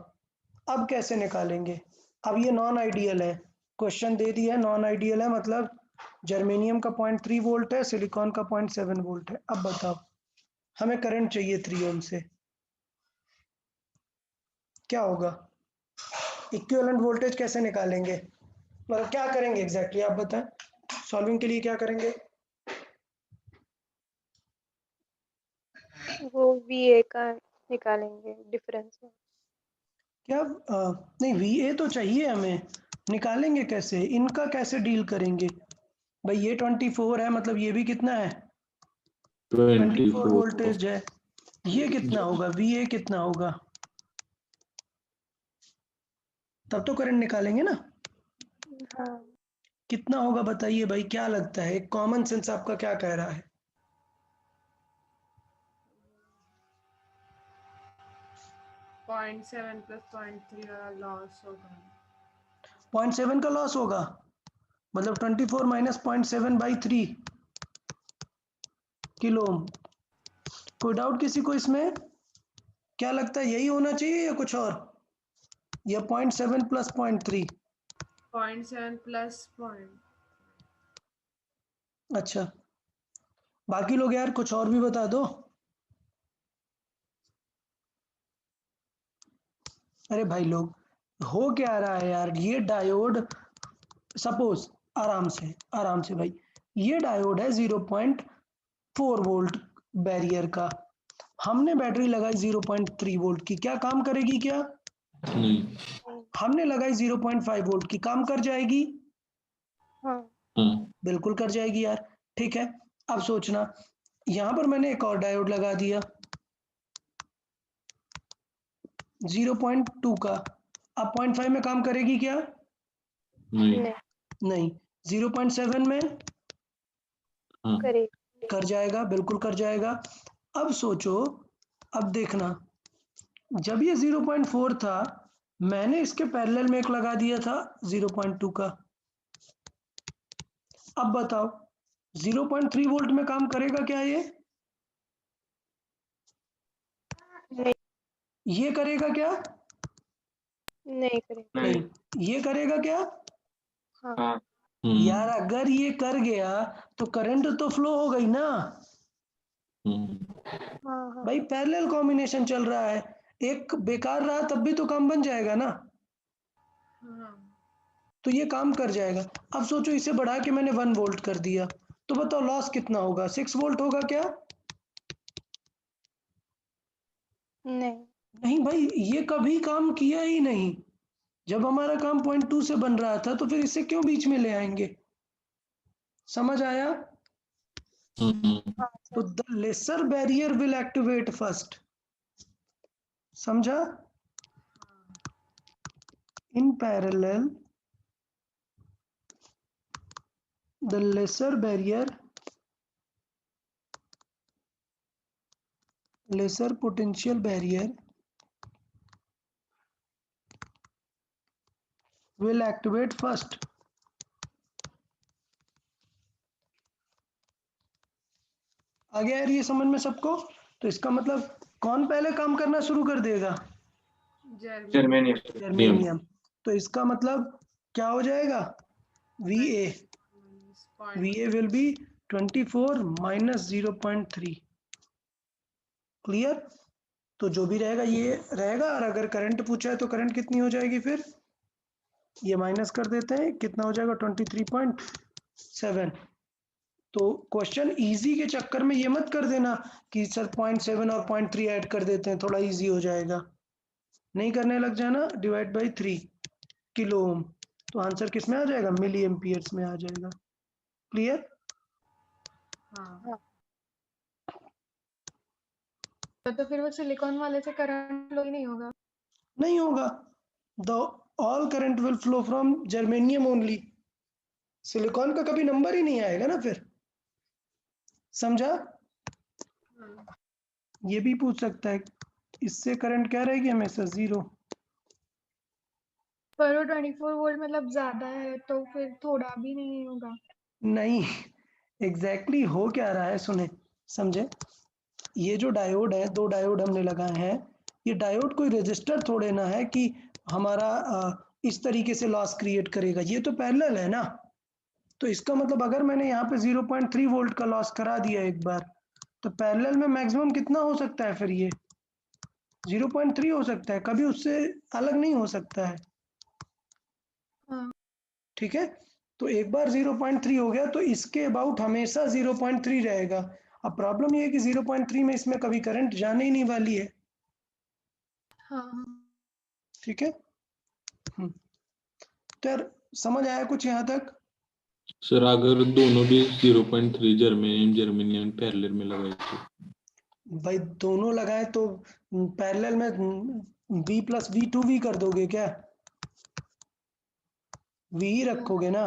अब कैसे निकालेंगे? अब ये नॉन आइडियल है, क्वेश्चन दे दिया है नॉन आइडियल है, मतलब जर्मेनियम का 0.3 वोल्ट है, सिलिकॉन का 0.7 वोल्ट है। अब बताओ, हमें करंट चाहिए 3 ओम से, क्या होगा? इक्विवेलेंट वोल्टेज कैसे निकालेंगे, मतलब क्या करेंगे एग्जैक्टली आप बताएं, सॉल्विंग के लिए क्या करेंगे? वो VA का निकालेंगे डिफरेंस है। क्या नहीं, VA तो चाहिए हमें, निकालेंगे कैसे, इनका कैसे डील करेंगे? भाई ये 24 है, मतलब ये भी कितना है, 24 वोल्टेज है, ये कितना होगा, VA कितना होगा, तब तो करंट निकालेंगे ना। हाँ, कितना होगा बताइए भाई, क्या लगता है, एक कॉमन सेंस आपका क्या कह रहा है? 0.7 plus 0.3 वाला लॉस होगा। 0.7 का लॉस होगा, मतलब 24 माइनस 0.7/3 किलो ओम। कोई डाउट किसी को इसमें? क्या लगता है यही होना चाहिए या कुछ और, या 0.7 प्लस 0.3? 0.7 plus 0. अच्छा, बाकी लोग यार कुछ और भी बता दो। अरे भाई लोग, हो क्या रहा है यार, ये डायोड सपोज, आराम से भाई, ये डायोड है 0.4 वोल्ट बैरियर का, हमने बैटरी लगाई 0.3 वोल्ट की, क्या काम करेगी क्या? नहीं। हमने लगाई 0.5 वोल्ट की, काम कर जाएगी? हाँ, बिल्कुल कर जाएगी यार, ठीक है। अब सोचना, यहां पर मैंने एक और डायोड लगा दिया 0.2 का, अब 0.5 में काम करेगी क्या? नहीं। नहीं नहीं। 0.7 में हाँ। करे। कर जाएगा, बिल्कुल कर जाएगा। अब सोचो, अब देखना, जब ये 0.4 था, मैंने इसके पैरेलल में एक लगा दिया था 0.2 का, अब बताओ 0.3 वोल्ट में काम करेगा क्या ये? नहीं ये करेगा क्या? नहीं करे। नहीं। ये करेगा क्या? हाँ हाँ यार अगर ये कर गया तो करंट तो फ्लो हो गई ना हाँ हाँ भाई, पैरेलल कॉम्बिनेशन चल रहा है, एक बेकार रहा तब भी तो काम बन जाएगा ना, हाँ, तो ये काम कर जाएगा। अब सोचो इसे बढ़ा के मैंने 1 वोल्ट कर दिया, तो बताओ लॉस कितना होगा, 6 वोल्ट होगा क्या? नहीं नहीं भाई, ये कभी काम किया ही नहीं, जब हमारा काम 0.2 से बन रहा था तो फिर इसे क्यों बीच में ले आएंगे? समझ आया? हाँ तो sir. The lesser barrier will activate first, समझा? In parallel the lesser potential barrier will activate first। आ गया यार ये समझ में सबको? तो इसका मतलब कौन पहले काम करना शुरू कर देगा? जर्मेनियम। जर्मेनियम। तो इसका मतलब क्या हो जाएगा, VA will be 24 minus 0.3, clear? तो जो भी रहेगा ये रहेगा, और अगर करंट पूछा है तो करंट कितनी हो जाएगी फिर, ये माइनस कर देते हैं, कितना हो जाएगा 23.7। तो क्वेश्चन इजी के चक्कर में ये मत कर देना कि सर 0.7 और 0.3 ऐड कर देते हैं थोड़ा इजी हो जाएगा, नहीं करने लग जाना, डिवाइड बाई 3 किलो ओम, तो आंसर किस में आ जाएगा, मिली एम्पियर्स में आ जाएगा, क्लियर? हाँ। तो फिर वो सिलिकॉन वाले से करंट फ्लो ही नहीं होगा। नहीं होगा, the all current will flow from germanium only, silicon का कभी नंबर ही नहीं आएगा ना फिर, समझा? ये भी पूछ सकता है, इससे करंट क्या रहेगी हमेशा 0। पर वो 24 वोल्ट मतलब ज्यादा है तो फिर थोड़ा भी नहीं होगा। नहीं, एग्जैक्टली हो क्या रहा है सुने, समझे? ये जो डायोड है, 2 डायोड हमने लगाए हैं, ये डायोड कोई रजिस्टर थोड़े ना है कि हमारा इस तरीके से लॉस क्रिएट करेगा, ये तो पैरेलल है ना। तो इसका मतलब अगर मैंने यहाँ पे 0.3 वोल्ट का लॉस करा दिया एक बार, तो पैरेलल में मैक्सिमम कितना हो सकता है फिर? ये 0.3 हो सकता है, कभी उससे अलग नहीं हो सकता है। हाँ। ठीक है, तो एक बार 0.3 हो गया तो इसके अबाउट हमेशा 0.3 रहेगा। अब प्रॉब्लम ये है कि 0.3 में इसमें कभी करंट जाने ही नहीं वाली है। हाँ। ठीक है, तो यार समझ आया कुछ यहाँ तक? सर अगर दोनों भी 0.3 जर्मेनियम पैरेलल में लगाए तो भाई दोनों लगाए तो पैरेलल में V प्लस V2V कर दोगे क्या? V ही रखोगे ना,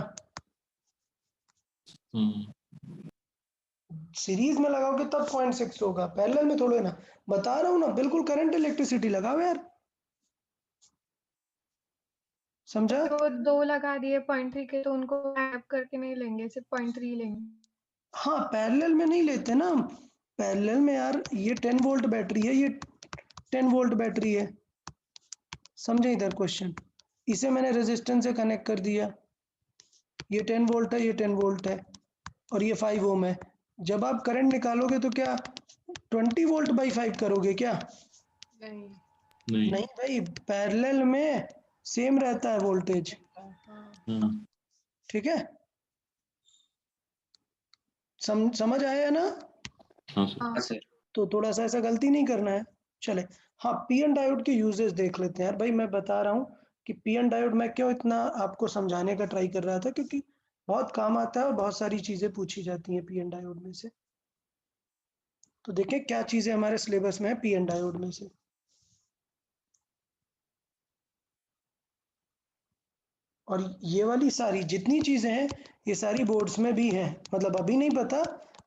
सीरीज में लगाओगे तब 0.6 होगा, पैरेलल में थोड़े ना। बता रहा हूँ ना, बिल्कुल करंट इलेक्ट्रिसिटी लगाओ यार, समझा? तो 2 लगा दिए 0.3 के तो उनको ऐड करके नहीं लेंगे, सिर्फ 0.3 लेंगे। हाँ, पैरेलल में नहीं लेते ना हम, पैरेलल में यार ये 10 वोल्ट बैटरी है, ये 10 वोल्ट बैटरी है, समझे इधर क्वेश्चन? इसे मैंने रेजिस्टेंस से कनेक्ट कर दिया, ये 10 वोल्ट है, ये 10 वोल्ट है, और ये 5 ओम है। जब आप करंट निकालोगे तो क्या 20 वोल्ट बाई 5 करोगे क्या? नहीं। नहीं भाई, पैरेलल में सेम रहता है वोल्टेज। ठीक है, समझ आया ना? हाँ सर। हाँ। सर तो थोड़ा सा ऐसा गलती नहीं करना है। चले, हाँ, पीएन डायोड के यूजेस देख लेते हैं यार। भाई मैं बता रहा हूँ कि पीएन डायोड मैं क्यों इतना आपको समझाने का ट्राई कर रहा था, क्योंकि बहुत काम आता है और बहुत सारी चीजें पूछी जाती हैं पीएन डायोड में से। तो देखें क्या चीजें हमारे सिलेबस में है पीएन डायोड में से। और ये वाली सारी जितनी चीजें हैं ये सारी बोर्ड्स में भी हैं, मतलब अभी नहीं पता,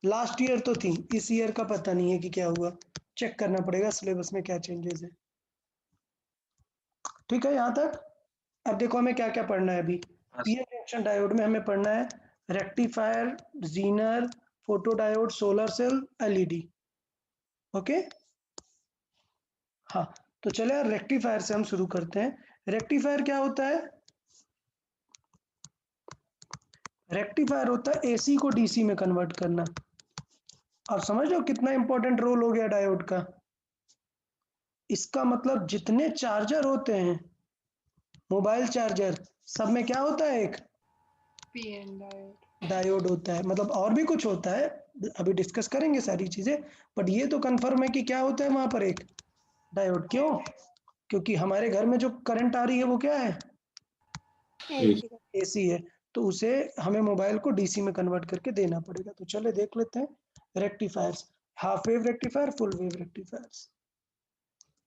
लास्ट ईयर तो थी, इस ईयर का पता नहीं है कि क्या हुआ, चेक करना पड़ेगा सिलेबस में क्या चेंजेस है। ठीक है यहाँ तक? अब देखो हमें क्या क्या पढ़ना है अभी। पीएन जंक्शन डायोड में हमें पढ़ना है rectifier, zener, photo diode, solar cell, LED. Okay, हाँ, तो चले यार रेक्टिफायर से हम शुरू करते हैं। रेक्टिफायर क्या होता है? रेक्टिफायर होता है एसी को डीसी में कन्वर्ट करना। आप समझ लो कितना इंपॉर्टेंट रोल हो गया डायोड का। इसका मतलब जितने चार्जर होते हैं, मोबाइल चार्जर, सब में क्या होता है? एक पीएन डायोड। डायोड होता है। मतलब और भी कुछ होता है, अभी डिस्कस करेंगे सारी चीजें, बट ये तो कंफर्म है कि क्या होता है वहां पर? एक डायोड। क्यों? क्योंकि हमारे घर में जो करंट आ रही है वो क्या है? एसी का एसी है, तो उसे हमें मोबाइल को डीसी में कन्वर्ट करके देना पड़ेगा। तो चले देख लेते हैं rectifiers. Half wave rectifier, full wave rectifiers.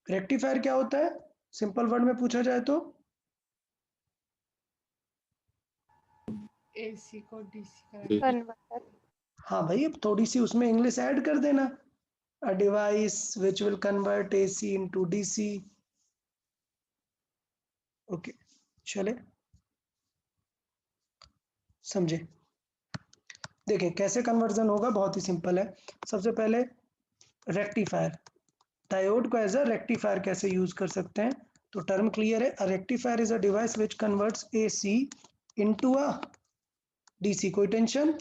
Rectifier क्या होता है सिंपल वर्ड में पूछा जाए तो? एसी को डीसी कन्वर्टर। हाँ भाई, अब थोड़ी सी उसमें इंग्लिश ऐड कर देना, अ device which will convert AC into DC. Okay, चले समझे। देखिए कैसे कन्वर्जन होगा, बहुत ही सिंपल है। सबसे पहले रेक्टिफायर, डायोड को एज अ रेक्टिफायर कैसे यूज कर सकते हैं, तो टर्म क्लियर है। A rectifier is a device which converts AC into a DC. कोई टेंशन?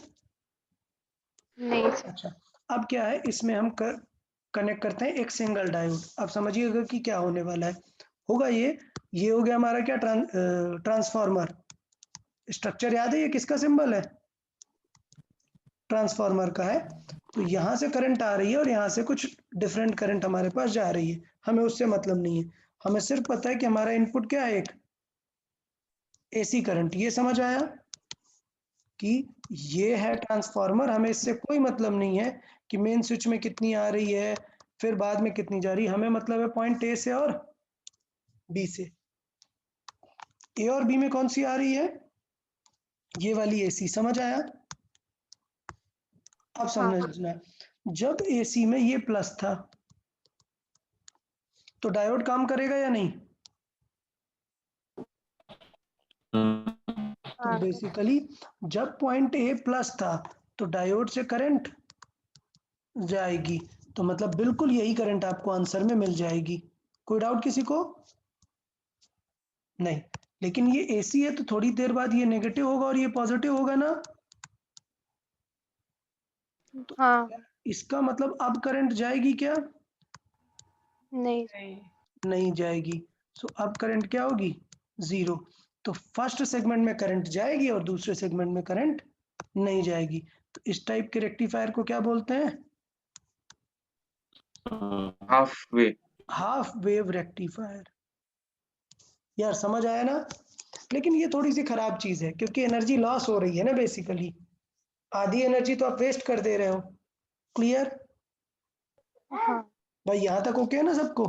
नहीं सर। अच्छा, अब क्या है इसमें हम कनेक्ट करते हैं एक सिंगल डायोड। अब समझिएगा कि क्या होने वाला है। होगा ये हो गया हमारा क्या, ट्रांसफार्मर। स्ट्रक्चर याद है, ये किसका सिंबल है? ट्रांसफार्मर का है। तो यहाँ से करंट आ रही है और यहाँ से कुछ डिफरेंट करंट हमारे पास जा रही है, हमें उससे मतलब नहीं है। हमें सिर्फ पता है कि हमारा इनपुट क्या है, एक एसी करंट। ये समझ आया कि ये है ट्रांसफार्मर, हमें इससे कोई मतलब नहीं है कि मेन स्विच में कितनी आ रही है फिर बाद में कितनी जा रही है। हमें मतलब है पॉइंट ए से और बी से। ए और बी में कौन सी आ रही है? ये वाली एसी, समझ आया? अब समझना, जब एसी में ये प्लस था तो डायोड काम करेगा या नहीं? तो हाँ बेसिकली जब पॉइंट ए प्लस था तो डायोड से करंट जाएगी, तो मतलब बिल्कुल यही करंट आपको आंसर में मिल जाएगी। कोई डाउट किसी को? नहीं। लेकिन ये एसी है तो थोड़ी देर बाद ये नेगेटिव होगा और ये पॉजिटिव होगा ना, हाँ इसका मतलब अब करंट जाएगी क्या? नहीं नहीं जाएगी। सो अब करंट क्या होगी? जीरो। तो फर्स्ट सेगमेंट में करंट जाएगी और दूसरे सेगमेंट में करंट नहीं जाएगी। तो इस टाइप के रेक्टिफायर को क्या बोलते हैं? Half way. Half wave rectifier. यार समझ आया ना? लेकिन ये थोड़ी सी खराब चीज है क्योंकि एनर्जी लॉस हो रही है ना, बेसिकली आधी एनर्जी तो आप वेस्ट कर दे रहे हो। क्लियर हाँ भाई? यहां तक ओके है ना सबको?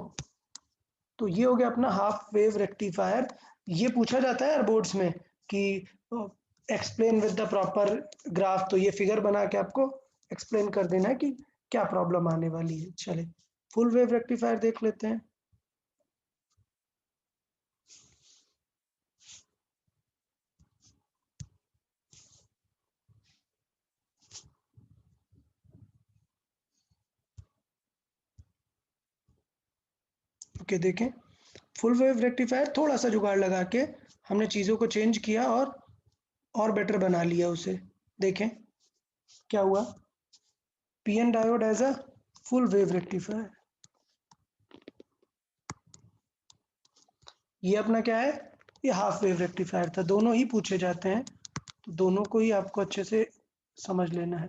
तो ये हो गया अपना हाफ वेव रेक्टिफायर। ये पूछा जाता है यार बोर्ड्स में कि explain with the proper graph, तो ये फिगर बना के आपको एक्सप्लेन कर देना है कि क्या प्रॉब्लम आने वाली है। चले फुल वेव रेक्टिफायर देख लेते हैं। ओके देखें, फुल वेव रेक्टिफायर थोड़ा सा जुगाड़ लगा के हमने चीज़ों को चेंज किया और बेटर बना लिया उसे। देखें क्या हुआ। PN diode as a full wave rectifier, ये अपना क्या है? ये हाफ वेव रेक्टिफायर था। दोनों ही पूछे जाते हैं तो दोनों को ही आपको अच्छे से समझ लेना है।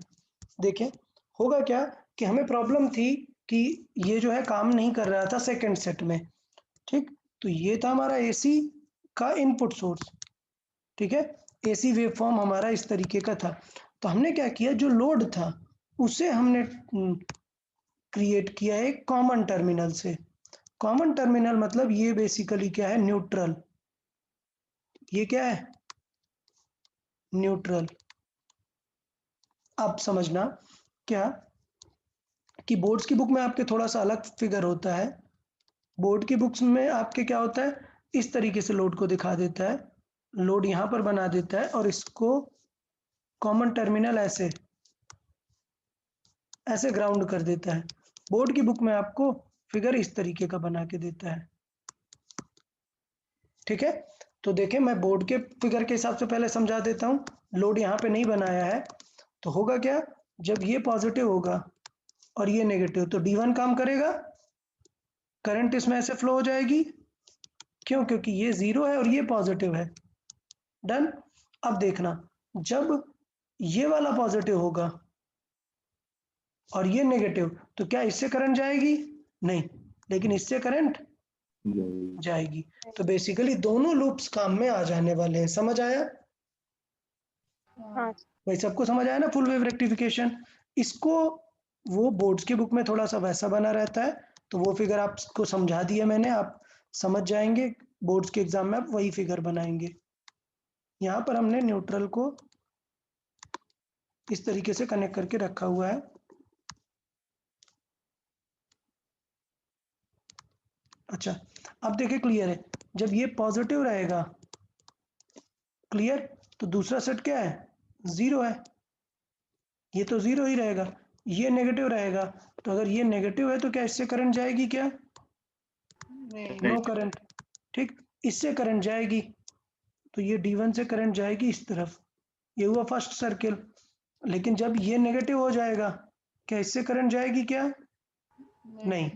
देखें होगा क्या कि हमें प्रॉब्लम थी कि ये जो है काम नहीं कर रहा था सेकंड सेट में, ठीक? तो ये था हमारा एसी का इनपुट सोर्स, ठीक है? एसी वेव फॉर्म हमारा इस तरीके का था। तो हमने क्या किया, जो लोड था उसे हमने क्रिएट किया एक कॉमन टर्मिनल से। कॉमन टर्मिनल मतलब ये बेसिकली क्या है? न्यूट्रल। ये क्या है? न्यूट्रल। अब समझना क्या कि बोर्ड्स की बुक में आपके थोड़ा सा अलग फिगर होता है। बोर्ड की बुक्स में आपके क्या होता है, इस तरीके से लोड को दिखा देता है, लोड यहाँ पर बना देता है और इसको कॉमन टर्मिनल ऐसे ऐसे ग्राउंड कर देता है। बोर्ड की बुक में आपको फिगर इस तरीके का बना के देता है, ठीक है? तो देखें मैं बोर्ड के फिगर के हिसाब से पहले समझा देता हूँ। लोड यहाँ पे नहीं बनाया है तो होगा क्या, जब ये पॉजिटिव होगा और ये नेगेटिव तो D1 काम करेगा, करंट इसमें ऐसे फ्लो हो जाएगी। क्यों? क्योंकि ये जीरो है और ये पॉजिटिव है। डन। अब देखना, जब ये वाला पॉजिटिव होगा और ये नेगेटिव तो क्या इससे करंट जाएगी? नहीं, लेकिन इससे करंट जाएगी। तो बेसिकली दोनों लूप्स काम में आ जाने वाले हैं। समझ आया हाँ भाई? सबको समझ आया ना फुल वेव रेक्टिफिकेशन? इसको वो बोर्ड्स की बुक में थोड़ा सा वैसा बना रहता है, तो वो फिगर आपको समझा दिया मैंने, आप समझ जाएंगे। बोर्ड्स के एग्जाम में आप वही फिगर बनाएंगे। यहाँ पर हमने न्यूट्रल को इस तरीके से कनेक्ट करके रखा हुआ है। अच्छा, अब देखिए क्लियर है। जब ये पॉजिटिव रहेगा, क्लियर, तो दूसरा सेट क्या है? जीरो है। ये तो जीरो ही रहेगा। ये नेगेटिव रहेगा, तो अगर ये नेगेटिव है तो क्या इससे करंट जाएगी क्या? No current. ठीक, इससे करंट जाएगी तो ये D1 से करंट जाएगी इस तरफ। ये हुआ फर्स्ट सर्किल। लेकिन जब ये नेगेटिव हो जाएगा, क्या इससे करंट जाएगी क्या? नहीं।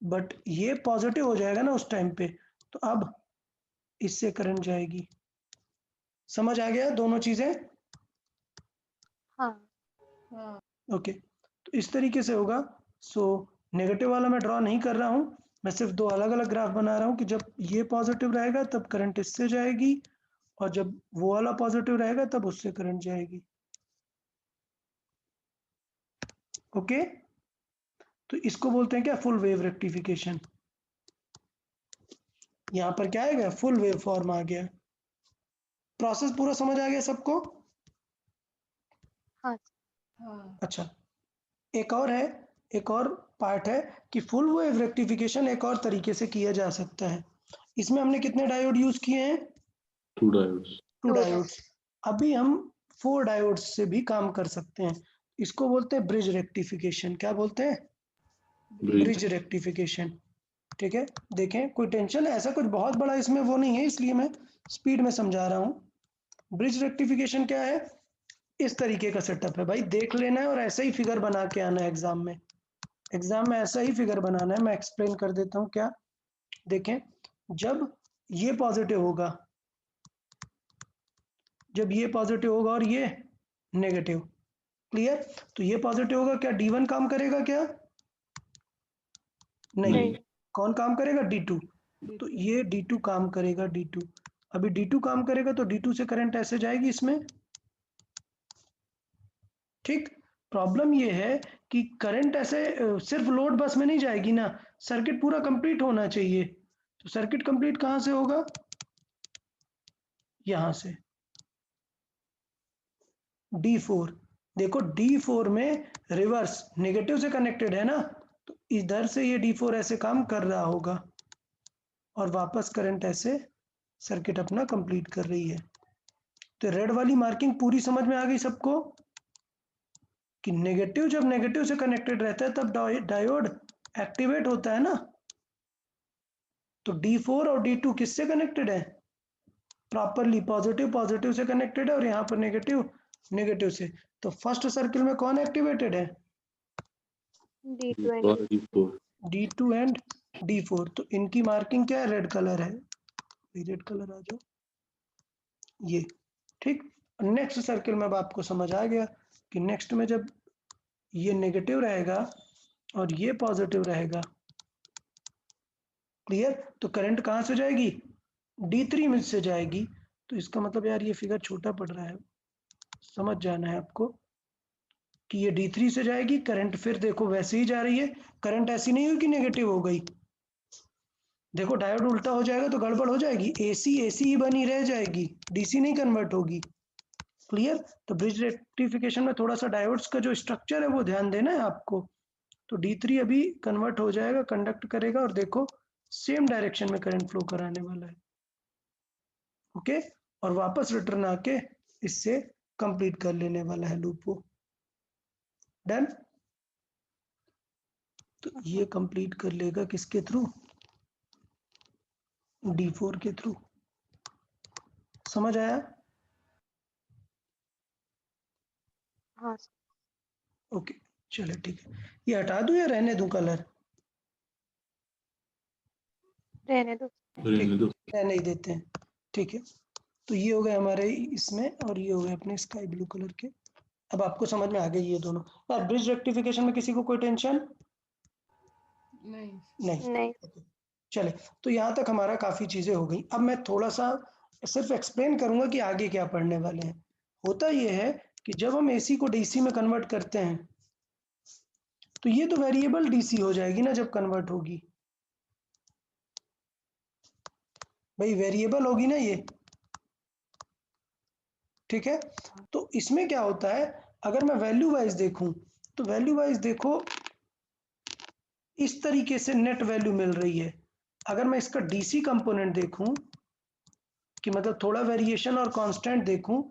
बट ये पॉजिटिव हो जाएगा ना उस टाइम पे, तो अब इससे करंट जाएगी। समझ आ गया दोनों चीजें? हाँ ओके, तो इस तरीके से होगा। सो नेगेटिव वाला मैं ड्रॉ नहीं कर रहा हूँ, मैं सिर्फ दो अलग अलग ग्राफ बना रहा हूँ कि जब ये पॉजिटिव रहेगा तब करंट इससे जाएगी और जब वो वाला पॉजिटिव रहेगा तब उससे करंट जाएगी। ओके, तो इसको बोलते हैं क्या? Full wave rectification. यहाँ पर क्या आएगा? फुल वेव फॉर्म आ गया। प्रोसेस पूरा समझ आ गया सबको? हाँ हाँ अच्छा, एक और पार्ट है कि फुल वेव रेक्टिफिकेशन एक और तरीके से किया जा सकता है। इसमें हमने कितने डायोड यूज किए हैं? 2 डायोड्स। 2 2 डायोड्स। अभी हम 4 डायोड्स से भी काम कर सकते हैं। इसको बोलते हैं ब्रिज रेक्टिफिकेशन। क्या बोलते हैं? Bridge rectification. ठीक है, देखें कोई टेंशन, ऐसा कुछ बहुत बड़ा इसमें वो नहीं है, इसलिए मैं स्पीड में समझा रहा हूँ। ब्रिज रेक्टिफिकेशन क्या है? इस तरीके का सेटअप है भाई, देख लेना है और ऐसा ही फिगर बना के आना है एग्जाम में। एग्जाम में ऐसा ही फिगर बनाना है। मैं एक्सप्लेन कर देता हूँ क्या। देखें, जब ये पॉजिटिव होगा, जब ये पॉजिटिव होगा और ये नेगेटिव, क्लियर? तो ये पॉजिटिव होगा, क्या D1 काम करेगा क्या? नहीं। नहीं कौन काम करेगा? D2। तो ये D2 काम करेगा, D2। अभी D2 काम करेगा तो D2 से करंट ऐसे जाएगी इसमें, ठीक। प्रॉब्लम ये है कि करंट ऐसे सिर्फ लोड बस में नहीं जाएगी ना, सर्किट पूरा कंप्लीट होना चाहिए। तो सर्किट कंप्लीट कहां से होगा? यहां से, D4। देखो D4 में रिवर्स नेगेटिव से कनेक्टेड है ना, तो इधर से ये D4 ऐसे काम कर रहा होगा और वापस करंट ऐसे सर्किट अपना कंप्लीट कर रही है। तो रेड वाली मार्किंग पूरी समझ में आ गई सबको कि नेगेटिव जब नेगेटिव से कनेक्टेड रहता है तब डायोड एक्टिवेट होता है ना। तो D4 और D2 किससे कनेक्टेड है? प्रॉपरली पॉजिटिव पॉजिटिव से कनेक्टेड है और यहाँ पर नेगेटिव नेगेटिव से। तो फर्स्ट सर्किल में कौन एक्टिवेटेड है? D2 and और D4। D2 and D4। तो इनकी मार्किंग क्या है? रेड कलर है। रेड कलर आ जाओ, ये, ठीक। नेक्स्ट सर्किल में अब आपको समझ आ गया कि नेक्स्ट में जब ये नेगेटिव रहेगा और ये पॉजिटिव रहेगा, क्लियर? तो करंट कहां से जाएगी? D3 में से जाएगी। तो इसका मतलब यार ये फिगर छोटा पड़ रहा है, समझ जाना है आपको कि ये D3 से जाएगी करंट, फिर देखो वैसे ही जा रही है करंट, ऐसी नहीं हुई कि नेगेटिव हो गई। देखो डायोड उल्टा हो जाएगा तो गड़बड़ हो जाएगी, एसी एसी ही बनी रह जाएगी, डीसी नहीं कन्वर्ट होगी, क्लियर? तो ब्रिज रेक्टिफिकेशन में थोड़ा सा डायोड्स का जो स्ट्रक्चर है वो ध्यान देना है आपको। तो D3 अभी कन्वर्ट हो जाएगा, कंडक्ट करेगा और देखो सेम डायरेक्शन में करंट फ्लो कराने वाला है, ओके। और वापस रिटर्न आके इससे कंप्लीट कर लेने वाला है लूप को। डन? तो ये कंप्लीट कर लेगा किसके थ्रू? D4 के थ्रू। समझ आया? हाँ ओके, चलो ठीक है। ये हटा दूं या रहने दूं कलर? रहने दो। रहने दो। रहने ही देते हैं, ठीक है। तो ये हो गए हमारे इसमें और ये हो गए अपने स्काई ब्लू कलर के। अब आपको समझ में आ गई ये दोनों। यार ब्रिज रेक्टिफिकेशन में किसी को कोई टेंशन? नहीं नहीं। नहीं चले, तो यहाँ तक हमारा काफ़ी चीज़ें हो गई। अब मैं थोड़ा सा सिर्फ एक्सप्लेन करूँगा कि आगे क्या पढ़ने वाले हैं। होता ये है कि जब हम एसी को डीसी में कन्वर्ट करते हैं तो ये तो वेरिएबल डीसी हो जाएगी ना जब कन्वर्ट होगी, भाई वेरिएबल होगी ना ये, ठीक है। तो इसमें क्या होता है, अगर मैं वैल्यू वाइज देखूं तो वैल्यू वाइज देखो इस तरीके से नेट वैल्यू मिल रही है। अगर मैं इसका डीसी कंपोनेंट देखूं कि मतलब थोड़ा वेरिएशन और कांस्टेंट देखूं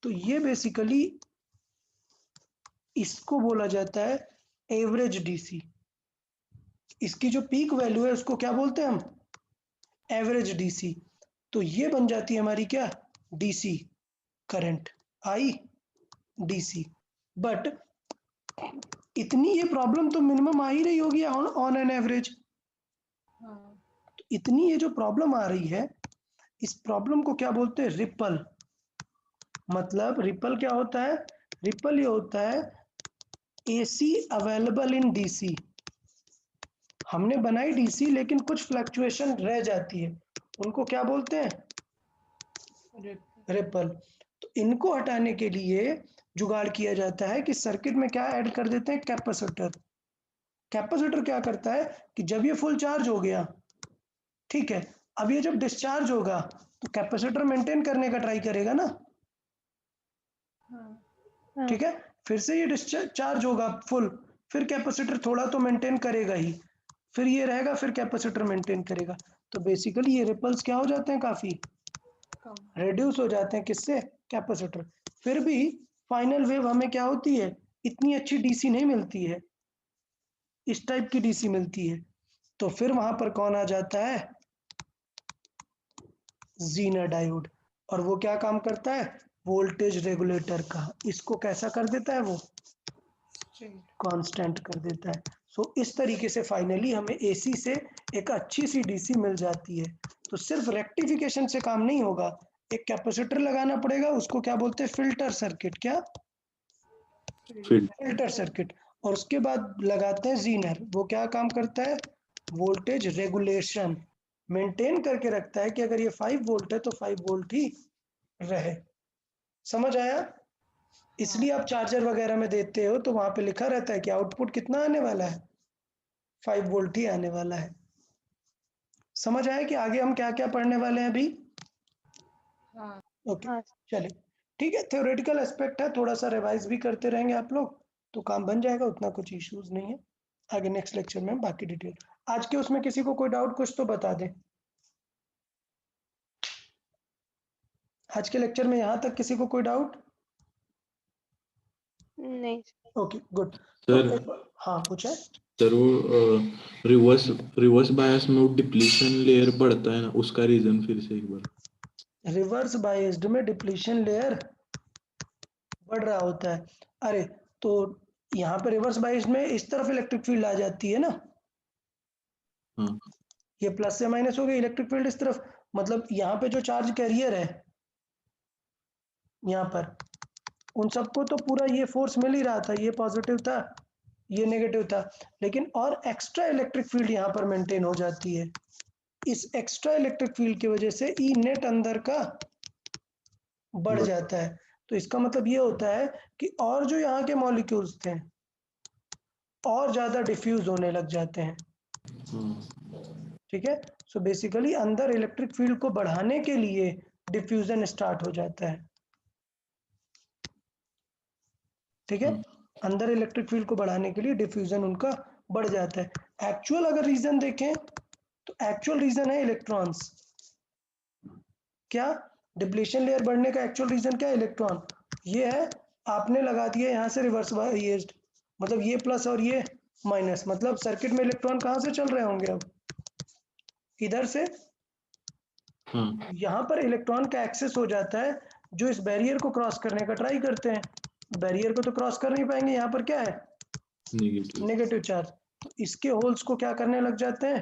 तो ये बेसिकली इसको बोला जाता है एवरेज डीसी। इसकी जो पीक वैल्यू है उसको क्या बोलते हैं हम? Average DC. तो ये बन जाती है हमारी क्या? DC current, I DC. But इतनी ये प्रॉब्लम तो मिनिमम आ ही रही होगी ऑन एन एवरेज। हाँ तो इतनी ये जो प्रॉब्लम आ रही है, इस प्रॉब्लम को क्या बोलते हैं? रिपल। मतलब रिपल क्या होता है? रिपल ये होता है एसी अवेलेबल इन डीसी। हमने बनाई डीसी लेकिन कुछ फ्लक्चुएशन रह जाती है, उनको क्या बोलते हैं? रिपल। तो इनको हटाने के लिए जुगाड़ किया जाता है कि सर्किट में क्या ऐड कर देते हैं? कैपेसिटर। कैपेसिटर क्या करता है कि जब ये फुल चार्ज हो गया, ठीक है, अब ये जब डिस्चार्ज होगा तो कैपेसिटर मेंटेन करने का ट्राई करेगा ना, हाँ ठीक है। फिर से ये डिस्चार्ज होगा फुल, फिर कैपेसिटर थोड़ा तो मेंटेन करेगा ही, फिर ये रहेगा, फिर कैपेसिटर मेंटेन करेगा। तो बेसिकली ये रिपल्स क्या हो जाते हैं, काफी कम रिड्यूस हो जाते हैं, किससे, कैपेसिटर। फिर भी फाइनल वेव हमें क्या होती है, इतनी अच्छी डीसी नहीं मिलती है, इस टाइप की डीसी मिलती है। तो फिर वहां पर कौन आ जाता है, जीनर डायोड, और वो क्या काम करता है, वोल्टेज रेगुलेटर का, इसको कैसा कर देता है, वो स्ट्रेट कांस्टेंट कर देता है। सो इस तरीके से फाइनली हमें एसी से एक अच्छी सी डीसी मिल जाती है। तो सिर्फ रेक्टिफिकेशन से काम नहीं होगा, एक कैपेसिटर लगाना पड़ेगा, उसको क्या बोलते हैं, फिल्टर सर्किट, क्या, फिर फिल्टर सर्किट। और उसके बाद लगाते हैं जीनर, वो क्या काम करता है, वोल्टेज रेगुलेशन, मेंटेन करके रखता है कि अगर ये 5 वोल्ट है तो 5 वोल्ट ही रहे। समझ आया। इसलिए आप चार्जर वगैरह में देते हो तो वहां पे लिखा रहता है कि आउटपुट कितना आने वाला है, 5 वोल्ट ही आने वाला है। समझ आया कि आगे हम क्या क्या पढ़ने वाले हैं अभी। हाँ ओके, हाँ चलिए ठीक है, थ्योरेटिकल एस्पेक्ट है, थोड़ा सा रिवाइज भी करते रहेंगे आप लोग तो काम बन जाएगा, उतना कुछ इश्यूज नहीं है। आगे नेक्स्ट लेक्चर में हम बाकी डिटेल, आज के उसमें किसी को कोई डाउट कुछ तो बता दें। आज के लेक्चर में यहाँ तक किसी को कोई डाउट, नहीं ओके गुड। सर हाँ पूछे। सर वो रिवर्स बायस में वो डिप्लीशन लेयर बढ़ता है ना, उसका रीजन फिर से एक बार। रिवर्स बायस्ड में डिप्लीशन लेयर बढ़ रहा होता है, अरे तो यहाँ पे रिवर्स बायस्ड में इस तरफ इलेक्ट्रिक फील्ड आ जाती है ना, हाँ ये प्लस से माइनस हो गया, इलेक्ट्रिक फील्ड इस तरफ, मतलब यहाँ पे जो चार्ज कैरियर है यहाँ पर, उन सबको तो पूरा ये फोर्स मिल ही रहा था, ये पॉजिटिव था, ये नेगेटिव था, लेकिन और एक्स्ट्रा इलेक्ट्रिक फील्ड यहाँ पर मेंटेन हो जाती है। इस एक्स्ट्रा इलेक्ट्रिक फील्ड की वजह से ई नेट अंदर का बढ़ जाता है। तो इसका मतलब ये होता है कि और जो यहाँ के मॉलिक्यूल्स थे और ज्यादा डिफ्यूज होने लग जाते हैं, हाँ ठीक है। सो बेसिकली अंदर इलेक्ट्रिक फील्ड को बढ़ाने के लिए डिफ्यूजन स्टार्ट हो जाता है, ठीक है। हाँ अंदर इलेक्ट्रिक फील्ड को बढ़ाने के लिए डिफ्यूजन उनका बढ़ जाता है। एक्चुअल अगर रीजन देखें तो एक्चुअल रीजन है इलेक्ट्रॉन्स, क्या, डिप्लीशन लेयर बढ़ने का एक्चुअल रीजन क्या है, इलेक्ट्रॉन। ये है, आपने लगा दिया यहाँ से रिवर्स बायस्ड, मतलब ये प्लस और ये माइनस, मतलब सर्किट में इलेक्ट्रॉन कहाँ से चल रहे होंगे, अब इधर से, हाँ यहाँ पर इलेक्ट्रॉन का एक्सेस हो जाता है, जो इस बैरियर को क्रॉस करने का ट्राई करते हैं, बैरियर को तो क्रॉस कर नहीं पाएंगे, यहाँ पर क्या है, नेगेटिव। नेगेटिव चार्ज, तो इसके होल्स को क्या करने लग जाते हैं,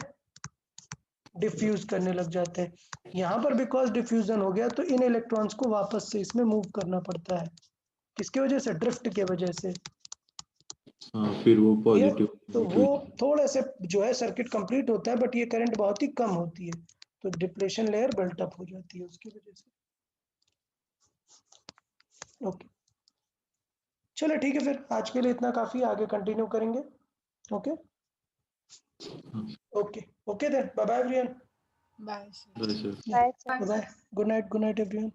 डिफ्यूज करने लग जाते हैं। यहाँ पर बिकॉज डिफ्यूजन हो गया तो इन इलेक्ट्रॉन्स को वापस से इसमें मूव करना पड़ता है, किसके वजह से, ड्रिफ्ट के वजह से, हाँ फिर वो ये पॉजिटिव तो वो थोड़े से जो है सर्किट कंप्लीट होता है, बट ये करंट बहुत ही कम होती है, तो डिप्लेशन लेयर बिल्टअप हो जाती है उसकी वजह से। ओके चलो ठीक है, फिर आज के लिए इतना काफी, आगे कंटिन्यू करेंगे। Okay okay okay then, bye bye everyone, bye बस। Bye bye bye, good night everyone.